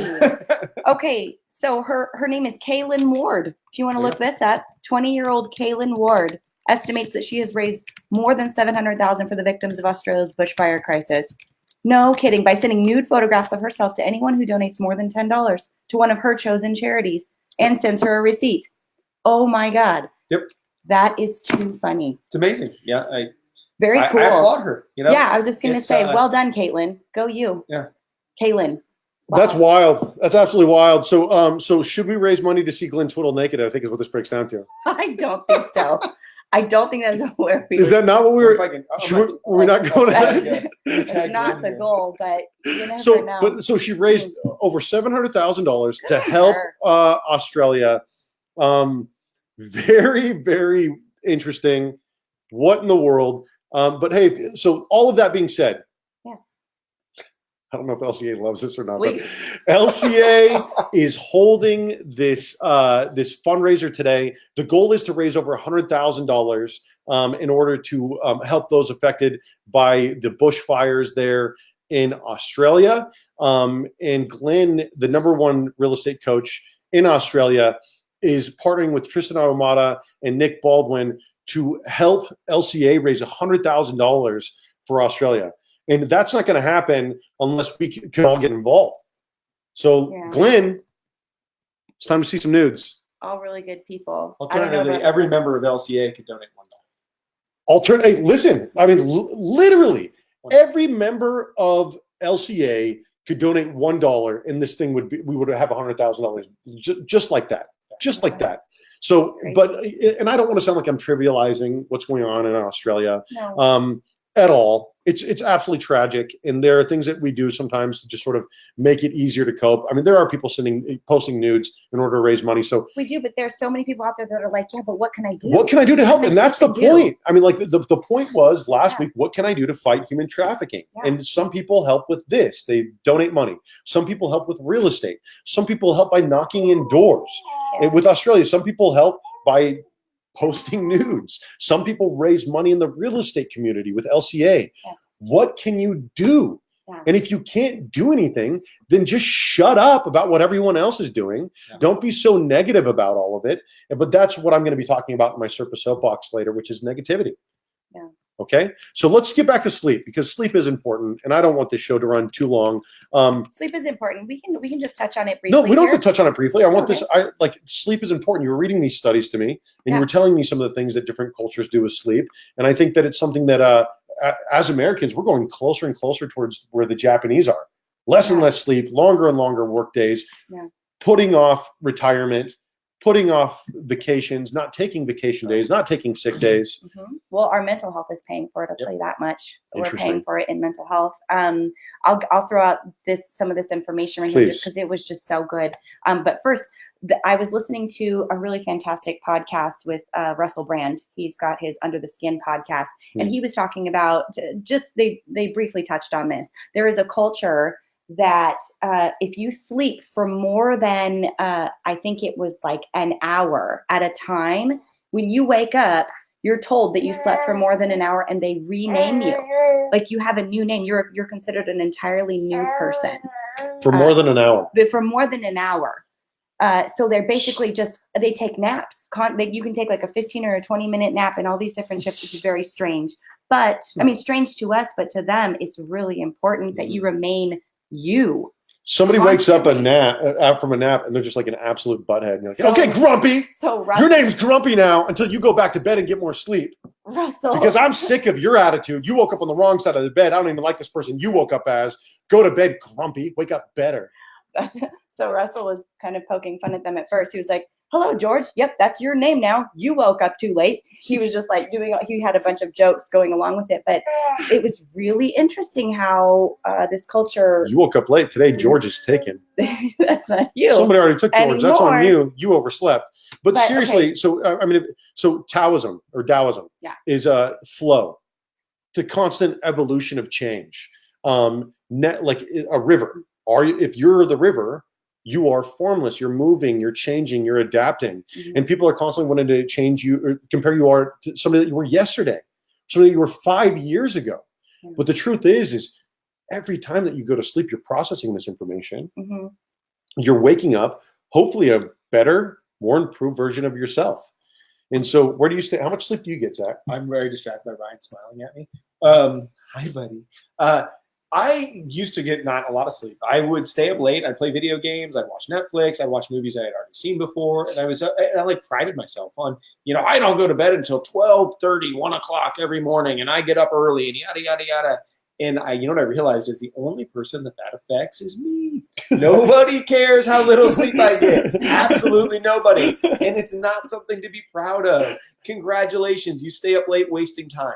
Okay, so her name is Kaylin Ward. If you want to look this up, 20-year-old Kaylin Ward estimates that she has raised more than $700,000 for the victims of Australia's bushfire crisis. No kidding, by sending nude photographs of herself to anyone who donates more than $10 to one of her chosen charities and sends her a receipt. Oh my God. Yep. That is too funny. It's amazing. Yeah. Very cool. I applaud her. Yeah, I was just going to say, well done, Caitlin. Go you. Yeah. Kaylin. Wow. That's wild. That's absolutely wild. So should we raise money to see Glenn Twiddle naked? I think is what this breaks down to. I don't think so. I don't think that's where we. Is that not what we were? We're not going. It's not the goal, but you never know. So she raised over $700,000 to help Australia. Very, very interesting. What in the world? But hey, so all of that being said, yes. I don't know if LCA loves this or not, but LCA is holding this fundraiser today. The goal is to raise over $100,000 in order to help those affected by the bushfires there in Australia. And Glenn, the #1 real estate coach in Australia, is partnering with Tristan Ahumada and Nick Baldwin to help LCA raise $100,000 for Australia. And that's not going to happen unless we can all get involved. So, Glenn, it's time to see some nudes. All really good people. Alternatively, every member of LCA could donate $1. Hey, listen, I mean, literally, every member of LCA could donate $1, and this thing we would have $100,000 just like that, just like that. So, and I don't want to sound like I'm trivializing what's going on in Australia at all. It's absolutely tragic, and there are things that we do sometimes to just sort of make it easier to cope. I mean, there are people posting nudes in order to raise money. So we do, but there's so many people out there that are like, yeah, but what can I do? What can I do to help? And that's the point. I mean, like the point was last week, what can I do to fight human trafficking? And some people help with this. They donate money. Some people help with real estate. Some people help by knocking in doors. And with Australia, some people help by posting nudes. Some people raise money in the real estate community with LCA. What can you do? And if you can't do anything, then just shut up about what everyone else is doing. Don't be so negative about all of it. But that's what I'm going to be talking about in my Serpa Soapbox later, which is negativity. Okay, so let's get back to sleep, because sleep is important, and I don't want this show to run too long. Sleep is important. We can just touch on it briefly. No, we don't have to touch on it briefly. I want this. Sleep is important. You were reading these studies to me, and you were telling me some of the things that different cultures do with sleep, and I think that it's something that as Americans, we're going closer and closer towards where the Japanese are. Less and less sleep, longer and longer work days, putting off retirement, putting off vacations, not taking vacation days, not taking sick days. Well, our mental health is paying for it. I'll tell you that much. We're paying for it in mental health. I'll throw out some of this information right here just because it was just so good. But first, I was listening to a really fantastic podcast with Russell Brand. He's got his Under the Skin podcast, and he was talking about they briefly touched on this. There is a culture that if you sleep for more than I think it was like an hour at a time, when you wake up, you're told that you slept for more than an hour, and they rename you. Like you have a new name. You're considered an entirely new person. For more than an hour. But for more than an hour. So they're basically they take naps. You can take like a 15 or a 20-minute nap in all these different shifts. It's very strange. But, I mean, strange to us, but to them, it's really important that you remain you. Somebody wakes up from a nap, and they're just like an absolute butthead. And you're like, okay, Grumpy. So Russell, your name's Grumpy now until you go back to bed and get more sleep. Russell. Because I'm sick of your attitude. You woke up on the wrong side of the bed. I don't even like this person you woke up as. Go to bed, Grumpy. Wake up better. So Russell was kind of poking fun at them at first. He was like, hello, George. Yep, that's your name now. You woke up too late. He was just like he had a bunch of jokes going along with it. But it was really interesting how this culture. You woke up late. Today, George is taken. That's not you. Somebody already took George. Anymore. That's on you. You overslept. But seriously, so Taoism is a flow, the constant evolution of change. Like a river. If you're the river, you are formless. You're moving. You're changing. You're adapting. And people are constantly wanting to change you or compare you to somebody that you were yesterday, somebody that you were 5 years ago. But the truth is every time that you go to sleep, you're processing this information. You're waking up, hopefully a better, more improved version of yourself. And so where do you stay? How much sleep do you get, Zach? I'm very distracted by Ryan smiling at me. Hi, buddy. I used to get not a lot of sleep. I would stay up late. I'd play video games. I'd watch Netflix. I'd watch movies I had already seen before. And I like prided myself on, I don't go to bed until 12:30, 1 o'clock every morning. And I get up early and yada, yada, yada. And what I realized is the only person that affects is me. Nobody cares how little sleep I get. Absolutely nobody. And it's not something to be proud of. Congratulations. You stay up late wasting time.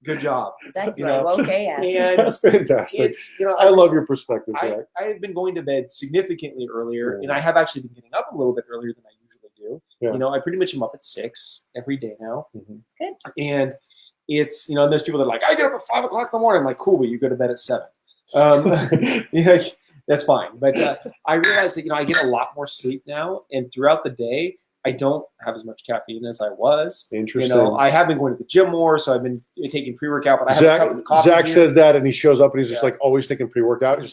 Good job. Exactly. Okay. And that's fantastic. I love your perspective, Zach. I have been going to bed significantly earlier, and I have actually been getting up a little bit earlier than I usually do. Yeah. I pretty much am up at 6 every day now. Good. And it's, and there's people that are like, I get up at 5 o'clock in the morning. I'm like, cool, but you go to bed at 7. That's fine. But I realized that, I get a lot more sleep now, and throughout the day, I don't have as much caffeine as I was. Interesting. I have been going to the gym more, so I've been taking pre-workout. But I have a cup of coffee. Zach says that, and he shows up, and he's just like always taking pre-workout. But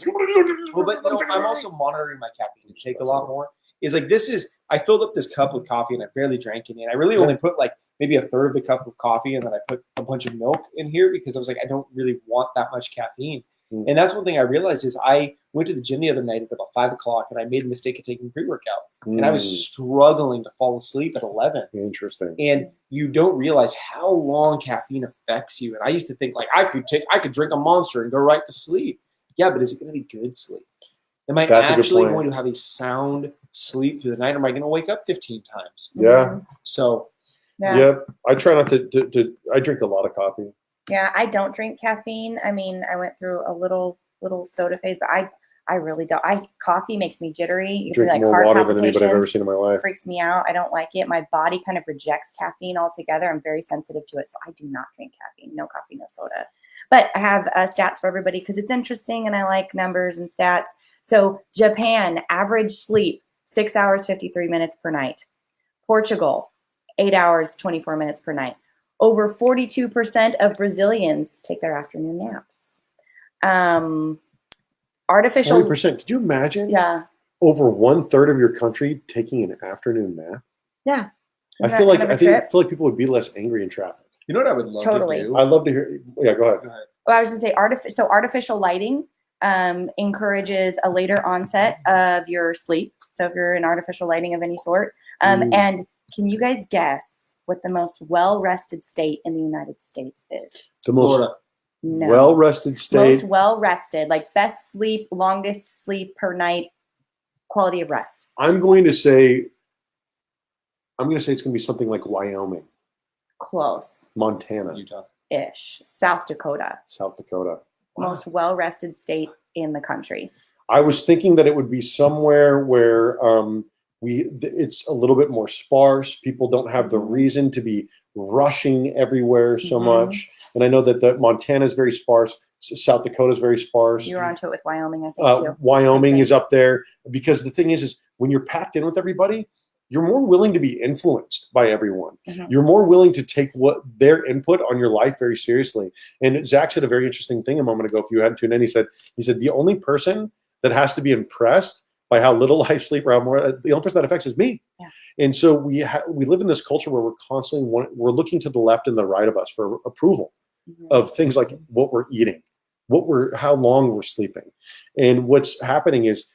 I'm also monitoring my caffeine intake a lot more. is like, I filled up this cup with coffee and I barely drank any. And I really only put like maybe a third of the cup of coffee, and then I put a bunch of milk in here because I was like, I don't really want that much caffeine. And that's one thing I realized is I went to the gym the other night at about 5 o'clock, and I made the mistake of taking pre-workout, and I was struggling to fall asleep at 11. Interesting. And you don't realize how long caffeine affects you. And I used to think like I could drink a Monster and go right to sleep. Yeah, but is it going to be good sleep? Am I actually going to have a sound sleep through the night? Or am I going to wake up 15 times? Yeah. So. Yeah. I try not to. I drink a lot of coffee. Yeah, I don't drink caffeine. I mean, I went through a little soda phase, but I really don't. Coffee makes me jittery. You Drink see, like more heart water than anybody I've ever palpitations. seen in my life. Freaks me out. I don't like it. My body kind of rejects caffeine altogether. I'm very sensitive to it, so I do not drink caffeine. No coffee, no soda. But I have stats for everybody because it's interesting and I like numbers and stats. So Japan, average sleep, 6 hours, 53 minutes per night. Portugal, 8 hours, 24 minutes per night. Over 42% of Brazilians take their afternoon naps. Artificial 40%. Could you imagine? Yeah. Over 1/3 of your country taking an afternoon nap. Yeah. I feel like people would be less angry in traffic. You know what I would love to do? I'd love to hear. Yeah, go ahead. Well, I was going to say artificial lighting encourages a later onset of your sleep. So if you're in artificial lighting of any sort, and can you guys guess what the most well-rested state in the United States is? The most well-rested state. Most well-rested, like best sleep, longest sleep per night, quality of rest. I'm going to say it's going to be something like Wyoming. Close. Montana. Utah-ish. South Dakota. South Dakota. Most well-rested state in the country. I was thinking that it would be somewhere where it's a little bit more sparse. People don't have the reason to be rushing everywhere so much. And I know that Montana is very sparse. South Dakota is very sparse. You were onto it with Wyoming, I think, too. Wyoming is up there because the thing is when you're packed in with everybody, you're more willing to be influenced by everyone. You're more willing to take their input on your life very seriously. And Zach said a very interesting thing a moment ago. If you hadn't tuned in, he said the only person that has to be impressed by how little I sleep or how more, the only person that affects is me. Yeah. And so we live in this culture where we're constantly we're looking to the left and the right of us for approval of things like what we're eating, how long we're sleeping. And what's happening is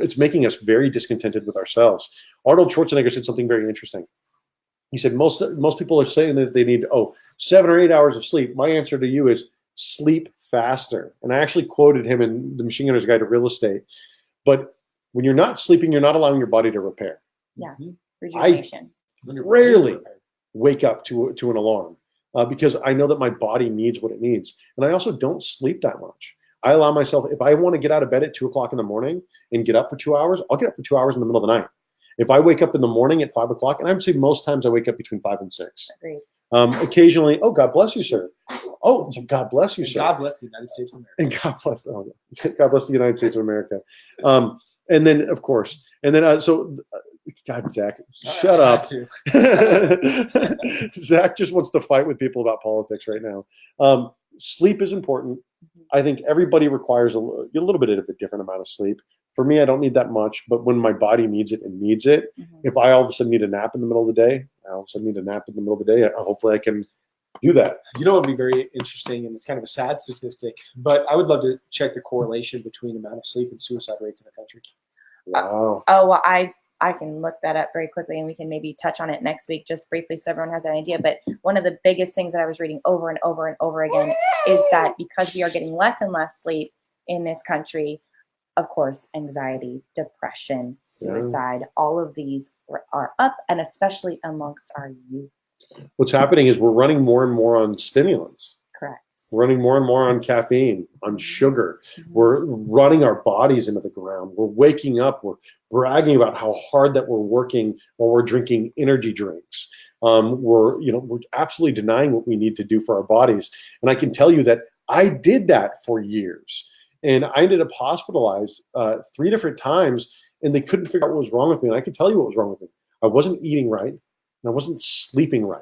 it's making us very discontented with ourselves. Arnold Schwarzenegger said something very interesting. He said, most people are saying that they need 7 or 8 hours of sleep. My answer to you is sleep faster. And I actually quoted him in The Machine Gunner's Guide to Real Estate. But when you're not sleeping, you're not allowing your body to repair. Yeah, rejuvenation. I rarely wake up to an alarm because I know that my body needs what it needs. And I also don't sleep that much. I allow myself, if I want to get out of bed at 2 o'clock in the morning and get up for 2 hours, I'll get up for 2 hours in the middle of the night. If I wake up in the morning at 5 o'clock, and I would say most times I wake up between 5 and 6. Agreed. Occasionally, God bless you, sir. Oh, God bless you, sir. God bless the United States of America. And God bless the United States of America. And then, of course, God, Zach, shut up. Zach just wants to fight with people about politics right now. Sleep is important. I think everybody requires a little bit of a different amount of sleep. For me, I don't need that much, but when my body needs it and needs it, if I all of a sudden need a nap in the middle of the day, hopefully I can do that. You know what would be very interesting, and it's kind of a sad statistic, but I would love to check the correlation between the amount of sleep and suicide rates in the country. Wow. Well, I can look that up very quickly, and we can maybe touch on it next week just briefly so everyone has an idea. But one of the biggest things that I was reading over and over and over again is that because we are getting less and less sleep in this country, of course, anxiety, depression, suicide, all of these are up, and especially amongst our youth. What's happening is we're running more and more on stimulants. Correct. We're running more and more on caffeine, on sugar. We're running our bodies into the ground. We're waking up. We're bragging about how hard that we're working while we're drinking energy drinks. We're absolutely denying what we need to do for our bodies. And I can tell you that I did that for years. And I ended up hospitalized 3 different times, and they couldn't figure out what was wrong with me. And I can tell you what was wrong with me. I wasn't eating right, and I wasn't sleeping right.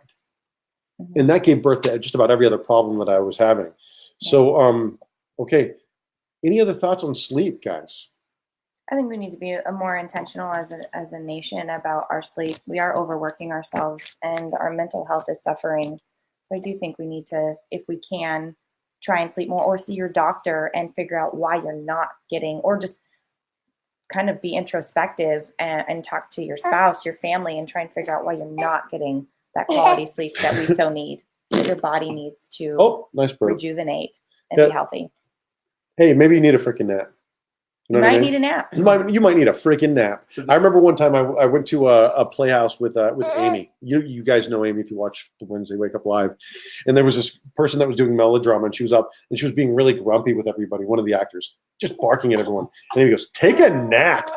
And that gave birth to just about every other problem that I was having. So, okay. Any other thoughts on sleep, guys? I think we need to be a more intentional as a nation about our sleep. We are overworking ourselves and our mental health is suffering. So I do think we need to, if we can, try and sleep more or see your doctor and figure out why you're not getting, or just kind of be introspective and talk to your spouse, your family, and try and figure out why you're not getting that quality sleep that we so need. Your body needs to nice burp. rejuvenate and be healthy. Hey, maybe you need a freaking nap. You might need a nap. You might need a freaking nap. I remember one time I went to a playhouse with Amy. You guys know Amy if you watch the Wednesday Wake Up Live. And there was this person that was doing melodrama, and she was up and she was being really grumpy with everybody. One of the actors just barking at everyone. And he goes, "Take a nap."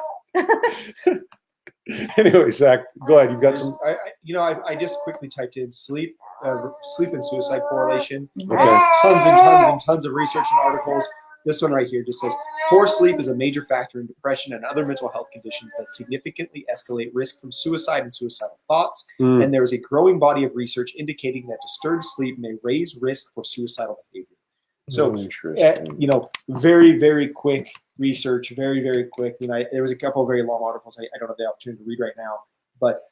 Anyway, Zach, go ahead. You've got some. I just quickly typed in sleep and suicide correlation. Okay. Tons of research and articles. This one right here just says, poor sleep is a major factor in depression and other mental health conditions that significantly escalate risk from suicide and suicidal thoughts. And there is a growing body of research indicating that disturbed sleep may raise risk for suicidal behavior. So, very, very quick research, very, very quick. There was a couple of very long articles I don't have the opportunity to read right now, but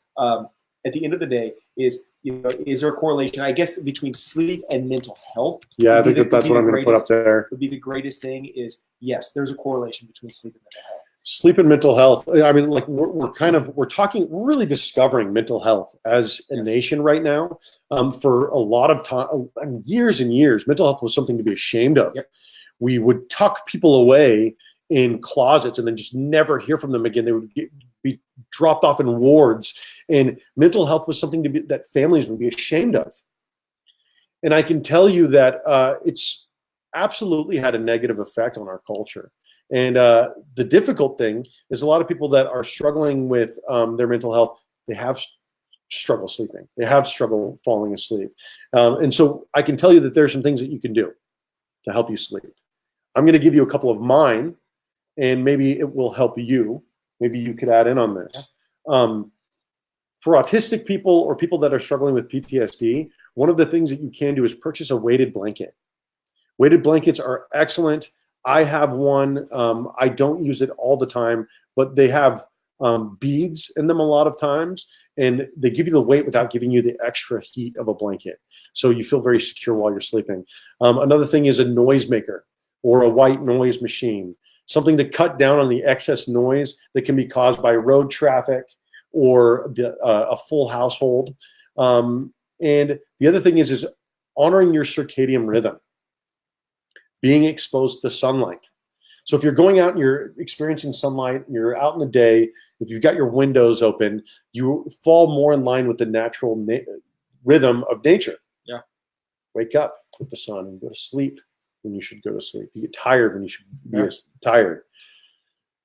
at the end of the day, is there a correlation, I guess, between sleep and mental health? Yeah, I think that's what I'm going to put up there. Would be the greatest thing is, yes, there's a correlation between sleep and mental health. Sleep and mental health. I mean, like we're really discovering mental health as a nation right now. For a lot of time, years and years, mental health was something to be ashamed of. Yep. We would tuck people away in closets and then just never hear from them again. They would be dropped off in wards, and mental health was something that families would be ashamed of. And I can tell you that it's absolutely had a negative effect on our culture. And the difficult thing is a lot of people that are struggling with their mental health, they have struggle sleeping. They have struggle falling asleep. And so I can tell you that there's some things that you can do to help you sleep. I'm going to give you a couple of mine, and maybe it will help you. Maybe you could add in on this. For autistic people or people that are struggling with PTSD, one of the things that you can do is purchase a weighted blanket. Weighted blankets are excellent. I have one. I don't use it all the time, but they have beads in them a lot of times, and they give you the weight without giving you the extra heat of a blanket. So you feel very secure while you're sleeping. Another thing is a noisemaker or a white noise machine, something to cut down on the excess noise that can be caused by road traffic or a full household. And the other thing is honoring your circadian rhythm, being exposed to sunlight. So if you're going out and you're experiencing sunlight, you're out in the day, if you've got your windows open, you fall more in line with the natural rhythm of nature. Yeah. Wake up with the sun and go to sleep when you should go to sleep. You get tired when you should be tired.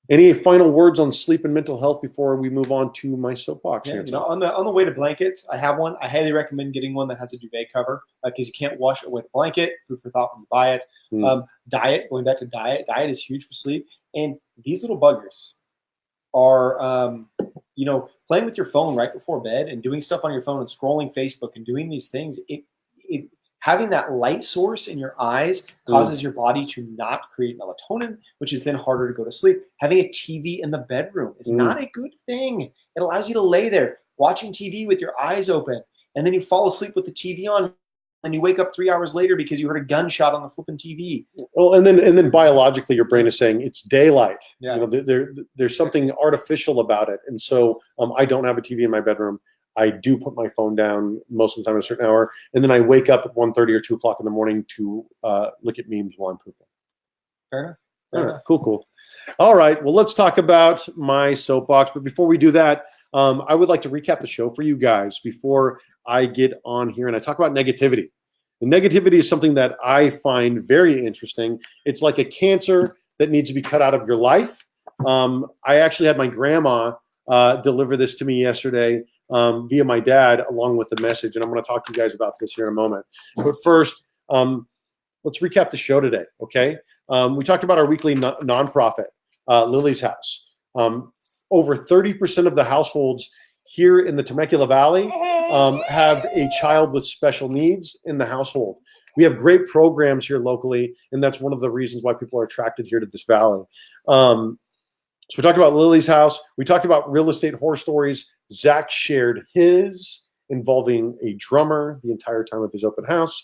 Any final words on sleep and mental health before we move on to my soapbox? On the weighted blankets, I have one. I highly recommend getting one that has a duvet cover because you can't wash a weighted blanket. Food for thought when you buy it. Diet, going back to diet is huge for sleep. And these little buggers are, playing with your phone right before bed and doing stuff on your phone and scrolling Facebook and doing these things. Having that light source in your eyes causes your body to not create melatonin, which is then harder to go to sleep. Having a TV in the bedroom is not a good thing. It allows you to lay there watching TV with your eyes open, and then you fall asleep with the TV on, and you wake up 3 hours later because you heard a gunshot on the flipping TV. Well, and then biologically, your brain is saying it's daylight. Yeah. There's something artificial about it, and so I don't have a TV in my bedroom. I do put my phone down most of the time at a certain hour, and then I wake up at 1:30 or 2 o'clock in the morning to look at memes while I'm pooping. Fair enough. Cool. All right. Well, let's talk about my soapbox. But before we do that, I would like to recap the show for you guys before I get on here and I talk about negativity. And negativity is something that I find very interesting. It's like a cancer that needs to be cut out of your life. I actually had my grandma deliver this to me yesterday via my dad, along with the message. And I'm going to talk to you guys about this here in a moment. But first, let's recap the show today, okay? We talked about our weekly nonprofit, Lilly's House. Over 30% of the households here in the Temecula Valley have a child with special needs in the household. We have great programs here locally, and that's one of the reasons why people are attracted here to this valley. So we talked about Lily's house. We talked about real estate horror stories. Zach shared his involving a drummer the entire time of his open house.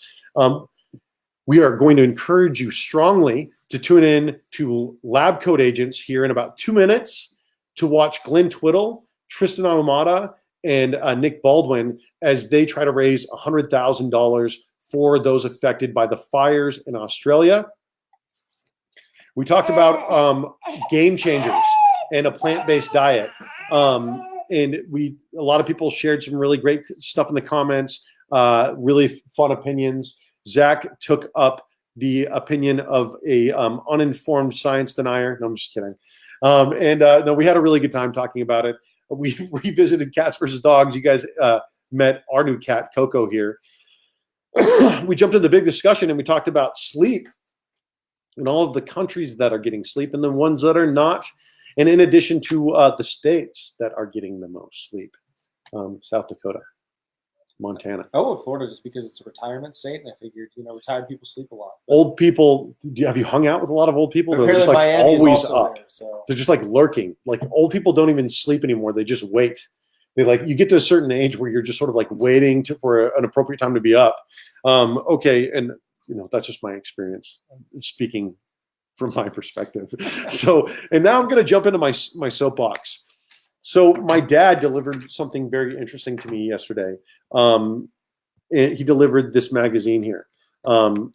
We are going to encourage you strongly to tune in to Lab Coat Agents here in about 2 minutes to watch Glenn Twiddle, Tristan Ahumada, and Nick Baldwin as they try to raise $100,000 for those affected by the fires in Australia. We talked about game changers and a plant-based diet. And a lot of people shared some really great stuff in the comments, really fun opinions. Zach took up the opinion of a uninformed science denier. No, I'm just kidding. No, we had a really good time talking about it. We revisited cats versus dogs. You guys met our new cat, Coco, here. We jumped into the big discussion and we talked about sleep and all of the countries that are getting sleep and the ones that are not. And in addition to the states that are getting the most sleep, South Dakota, Montana. Oh, Florida, just because it's a retirement state, and I figured, retired people sleep a lot. Old people, have you hung out with a lot of old people? They're Apparently just like Miami is always also up. there, so. They're just like lurking. Like old people don't even sleep anymore. They just wait. You get to a certain age where you're just sort of like waiting for an appropriate time to be up. Okay, and that's just my experience speaking from my perspective. And now I'm going to jump into my soapbox. So my dad delivered something very interesting to me yesterday. And he delivered this magazine here. And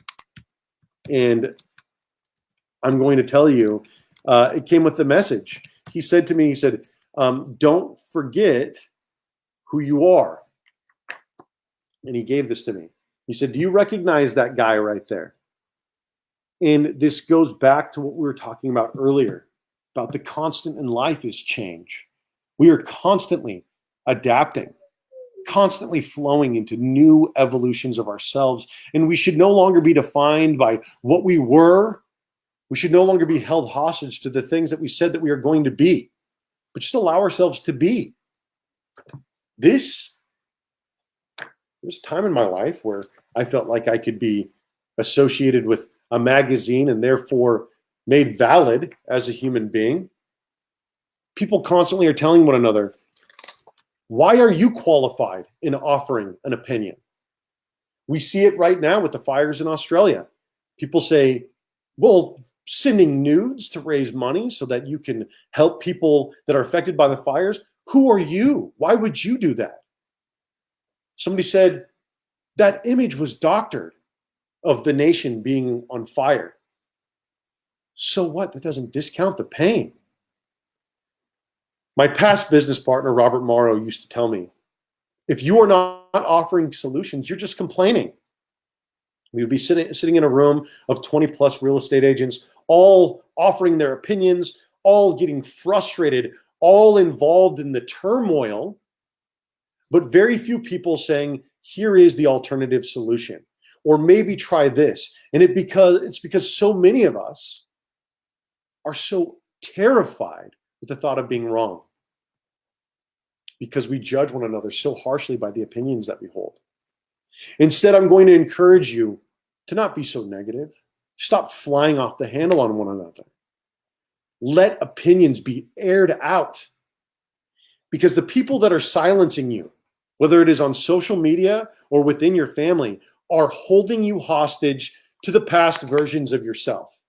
I'm going to tell you, it came with the message. He said to me, don't forget who you are. And he gave this to me. He said, do you recognize that guy right there? And this goes back to what we were talking about earlier, about the constant in life is change. We are constantly adapting, constantly flowing into new evolutions of ourselves. And we should no longer be defined by what we were. We should no longer be held hostage to the things that we said that we are going to be, but just allow ourselves to be. There's a time in my life where I felt like I could be associated with a magazine and therefore made valid as a human being. People constantly are telling one another, why are you qualified in offering an opinion? We see it right now with the fires in Australia. People say, well, sending nudes to raise money so that you can help people that are affected by the fires. Who are you? Why would you do that? Somebody said that image was doctored of the nation being on fire. So what? That doesn't discount the pain. My past business partner, Robert Morrow, used to tell me, if you are not offering solutions, you're just complaining. We would be sitting in a room of 20 plus real estate agents, all offering their opinions, all getting frustrated, all involved in the turmoil, but very few people saying, here is the alternative solution, or maybe try this. And it's because so many of us are so terrified with the thought of being wrong, because we judge one another so harshly by the opinions that we hold. Instead, I'm going to encourage you to not be so negative. Stop flying off the handle on one another. Let opinions be aired out, because the people that are silencing you, whether it is on social media or within your family, are holding you hostage to the past versions of yourself.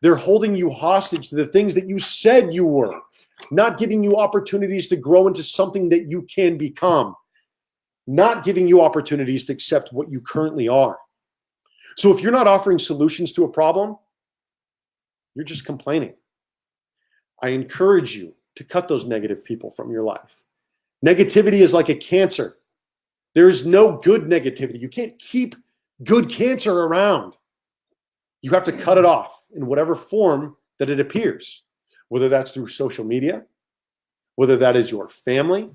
They're holding you hostage to the things that you said you were, not giving you opportunities to grow into something that you can become, not giving you opportunities to accept what you currently are. So if you're not offering solutions to a problem, you're just complaining. I encourage you to cut those negative people from your life. Negativity is like a cancer. There is no good negativity. You can't keep good cancer around. You have to cut it off in whatever form that it appears, whether that's through social media, whether that is your family,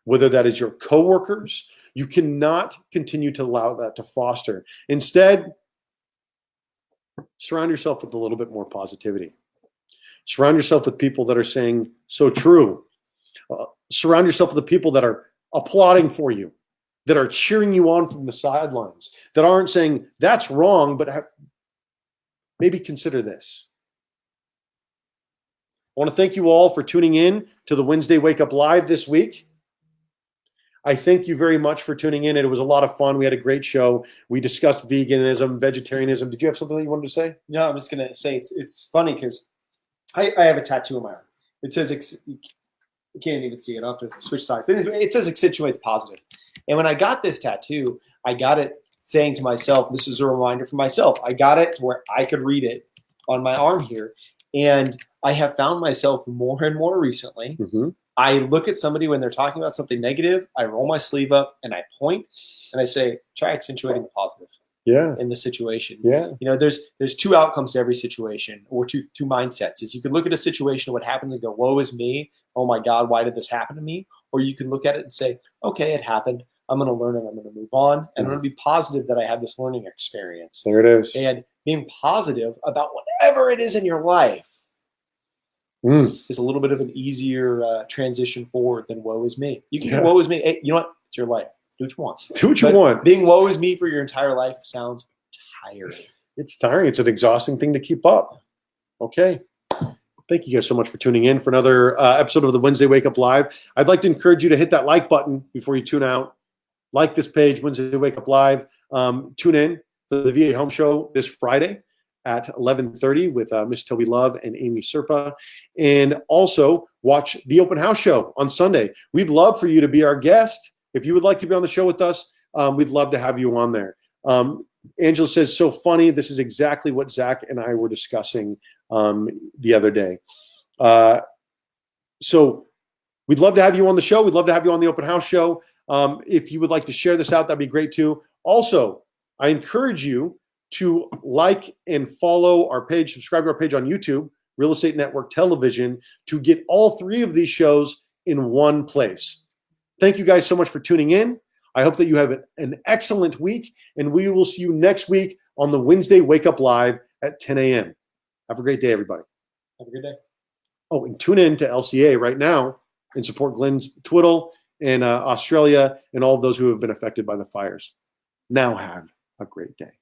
whether that is your coworkers. You cannot continue to allow that to foster. Instead, surround yourself with a little bit more positivity. Surround yourself with people that are saying so true. Surround yourself with the people that are applauding for you, that are cheering you on from the sidelines, that aren't saying that's wrong, but maybe consider this. want to thank you all for tuning in to the Wednesday Wake Up Live this week. I thank you very much for tuning in. It was a lot of fun. We had a great show. We discussed veganism, vegetarianism. Did you have something that you wanted to say? No, I'm just going to say it's funny because I have a tattoo on my arm. It says, you can't even see it. I'll have to switch sides. But it says accentuate the positive. And when I got this tattoo, I got it saying to myself, this is a reminder for myself. I got it to where I could read it on my arm here. And I have found myself more and more recently. Mm-hmm. I look at somebody when they're talking about something negative, I roll my sleeve up and I point and I say, try accentuating the positive in the situation. Yeah. You know, there's two outcomes to every situation, or two mindsets. Is you can look at a situation, what happened, and go, woe is me. Oh my God, why did this happen to me? Or you can look at it and say, okay, it happened. I'm going to learn and I'm going to move on. And I'm going to be positive that I had this learning experience. There it is. And being positive about whatever it is in your life is a little bit of an easier transition forward than woe is me. You can do woe is me. Hey, you know what? It's your life. Do what you want. Do what you want. Being woe is me for your entire life sounds tiring. It's tiring. It's an exhausting thing to keep up. Okay. Thank you guys so much for tuning in for another episode of the Wednesday Wake Up Live. I'd like to encourage you to hit that like button before you tune out. Like this page, Wednesday Wake Up Live. Tune in for the VA Home Show this Friday at 11:30 with Miss Toby Love and Amy Serpa. And also watch the Open House Show on Sunday. We'd love for you to be our guest. If you would like to be on the show with us, we'd love to have you on there. Angela says, so funny. This is exactly what Zach and I were discussing the other day. So we'd love to have you on the show. We'd love to have you on the Open House Show. If you would like to share this out, that'd be great too. Also, I encourage you to like and follow our page, subscribe to our page on YouTube, Real Estate Network Television, to get all three of these shows in one place. Thank you guys so much for tuning in. I hope that you have an excellent week, and we will see you next week on the Wednesday Wake Up Live at 10 a.m. Have a great day, everybody. Have a good day. Oh, and tune in to LCA right now and support Glenn's Twiddle in Australia and all of those who have been affected by the fires. Now have a great day.